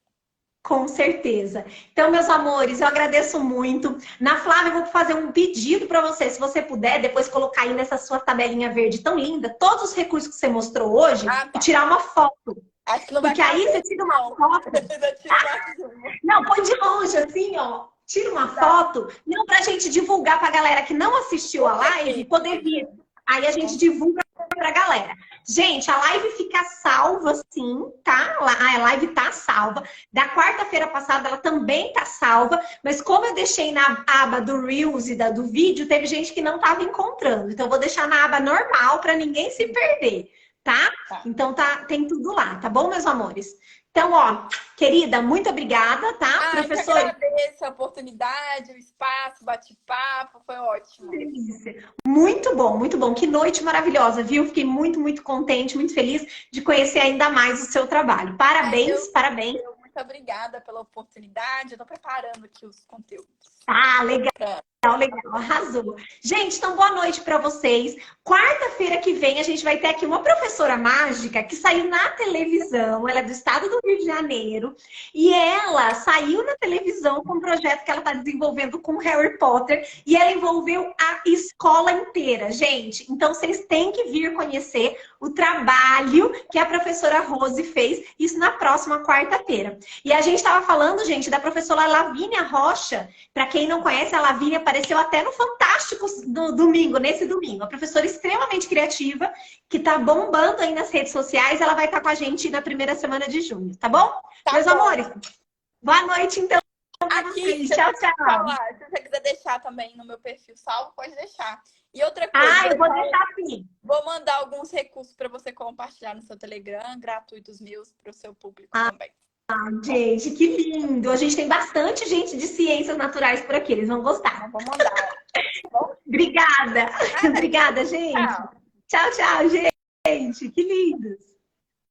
Com certeza. Então, meus amores, eu agradeço muito. Na Flávia, eu vou fazer um pedido para você. Se você puder, depois colocar aí nessa sua tabelinha verde tão linda, todos os recursos que você mostrou hoje e tirar uma foto. Acho que não vai. Porque aí você tira uma foto. Não, põe de longe, assim, ó. Tira uma foto. Não, pra gente divulgar pra galera que não assistiu a live, poder vir. Aí a gente divulga pra galera. Gente, a live fica salva, sim, tá? A live tá salva. Da quarta-feira passada, ela também tá salva. Mas como eu deixei na aba do Reels e do vídeo, teve gente que não tava encontrando. Então, eu vou deixar na aba normal pra ninguém se perder, tá? Então, tem tudo lá, tá bom, meus amores? Então, ó, querida, muito obrigada, tá? Professor, eu agradeço a oportunidade, o espaço, bate-papo, foi ótimo. Muito bom, muito bom. Que noite maravilhosa, viu? Fiquei muito, muito contente, muito feliz de conhecer ainda mais o seu trabalho. Parabéns, parabéns. Muito obrigada pela oportunidade. Eu tô preparando aqui os conteúdos. Ah, legal. Legal, arrasou. Gente, então boa noite para vocês. Quarta-feira que vem a gente vai ter aqui uma professora mágica que saiu na televisão. Ela é do estado do Rio de Janeiro. E ela saiu na televisão com um projeto que ela está desenvolvendo com Harry Potter. E ela envolveu a escola inteira, gente. Então vocês têm que vir conhecer o trabalho que a professora Rose fez. Isso na próxima quarta-feira. E a gente estava falando, gente, da professora Lavínia Rocha. Para quem não conhece, a Lavínia apareceu até no Fantástico no domingo, nesse domingo. A professora extremamente criativa, que tá bombando aí nas redes sociais. Ela vai estar com a gente na primeira semana de junho, tá bom? Meus amores, boa noite, então. Aqui, tchau, tchau. Falar, se você quiser deixar também no meu perfil salvo, pode deixar. E outra coisa... eu vou deixar sim. Vou mandar alguns recursos para você compartilhar no seu Telegram, gratuitos meus, para o seu público também. Gente, que lindo! A gente tem bastante gente de ciências naturais por aqui, eles vão gostar. Vou mandar. Obrigada! Obrigada, gente! Tchau, tchau, gente! Que lindos!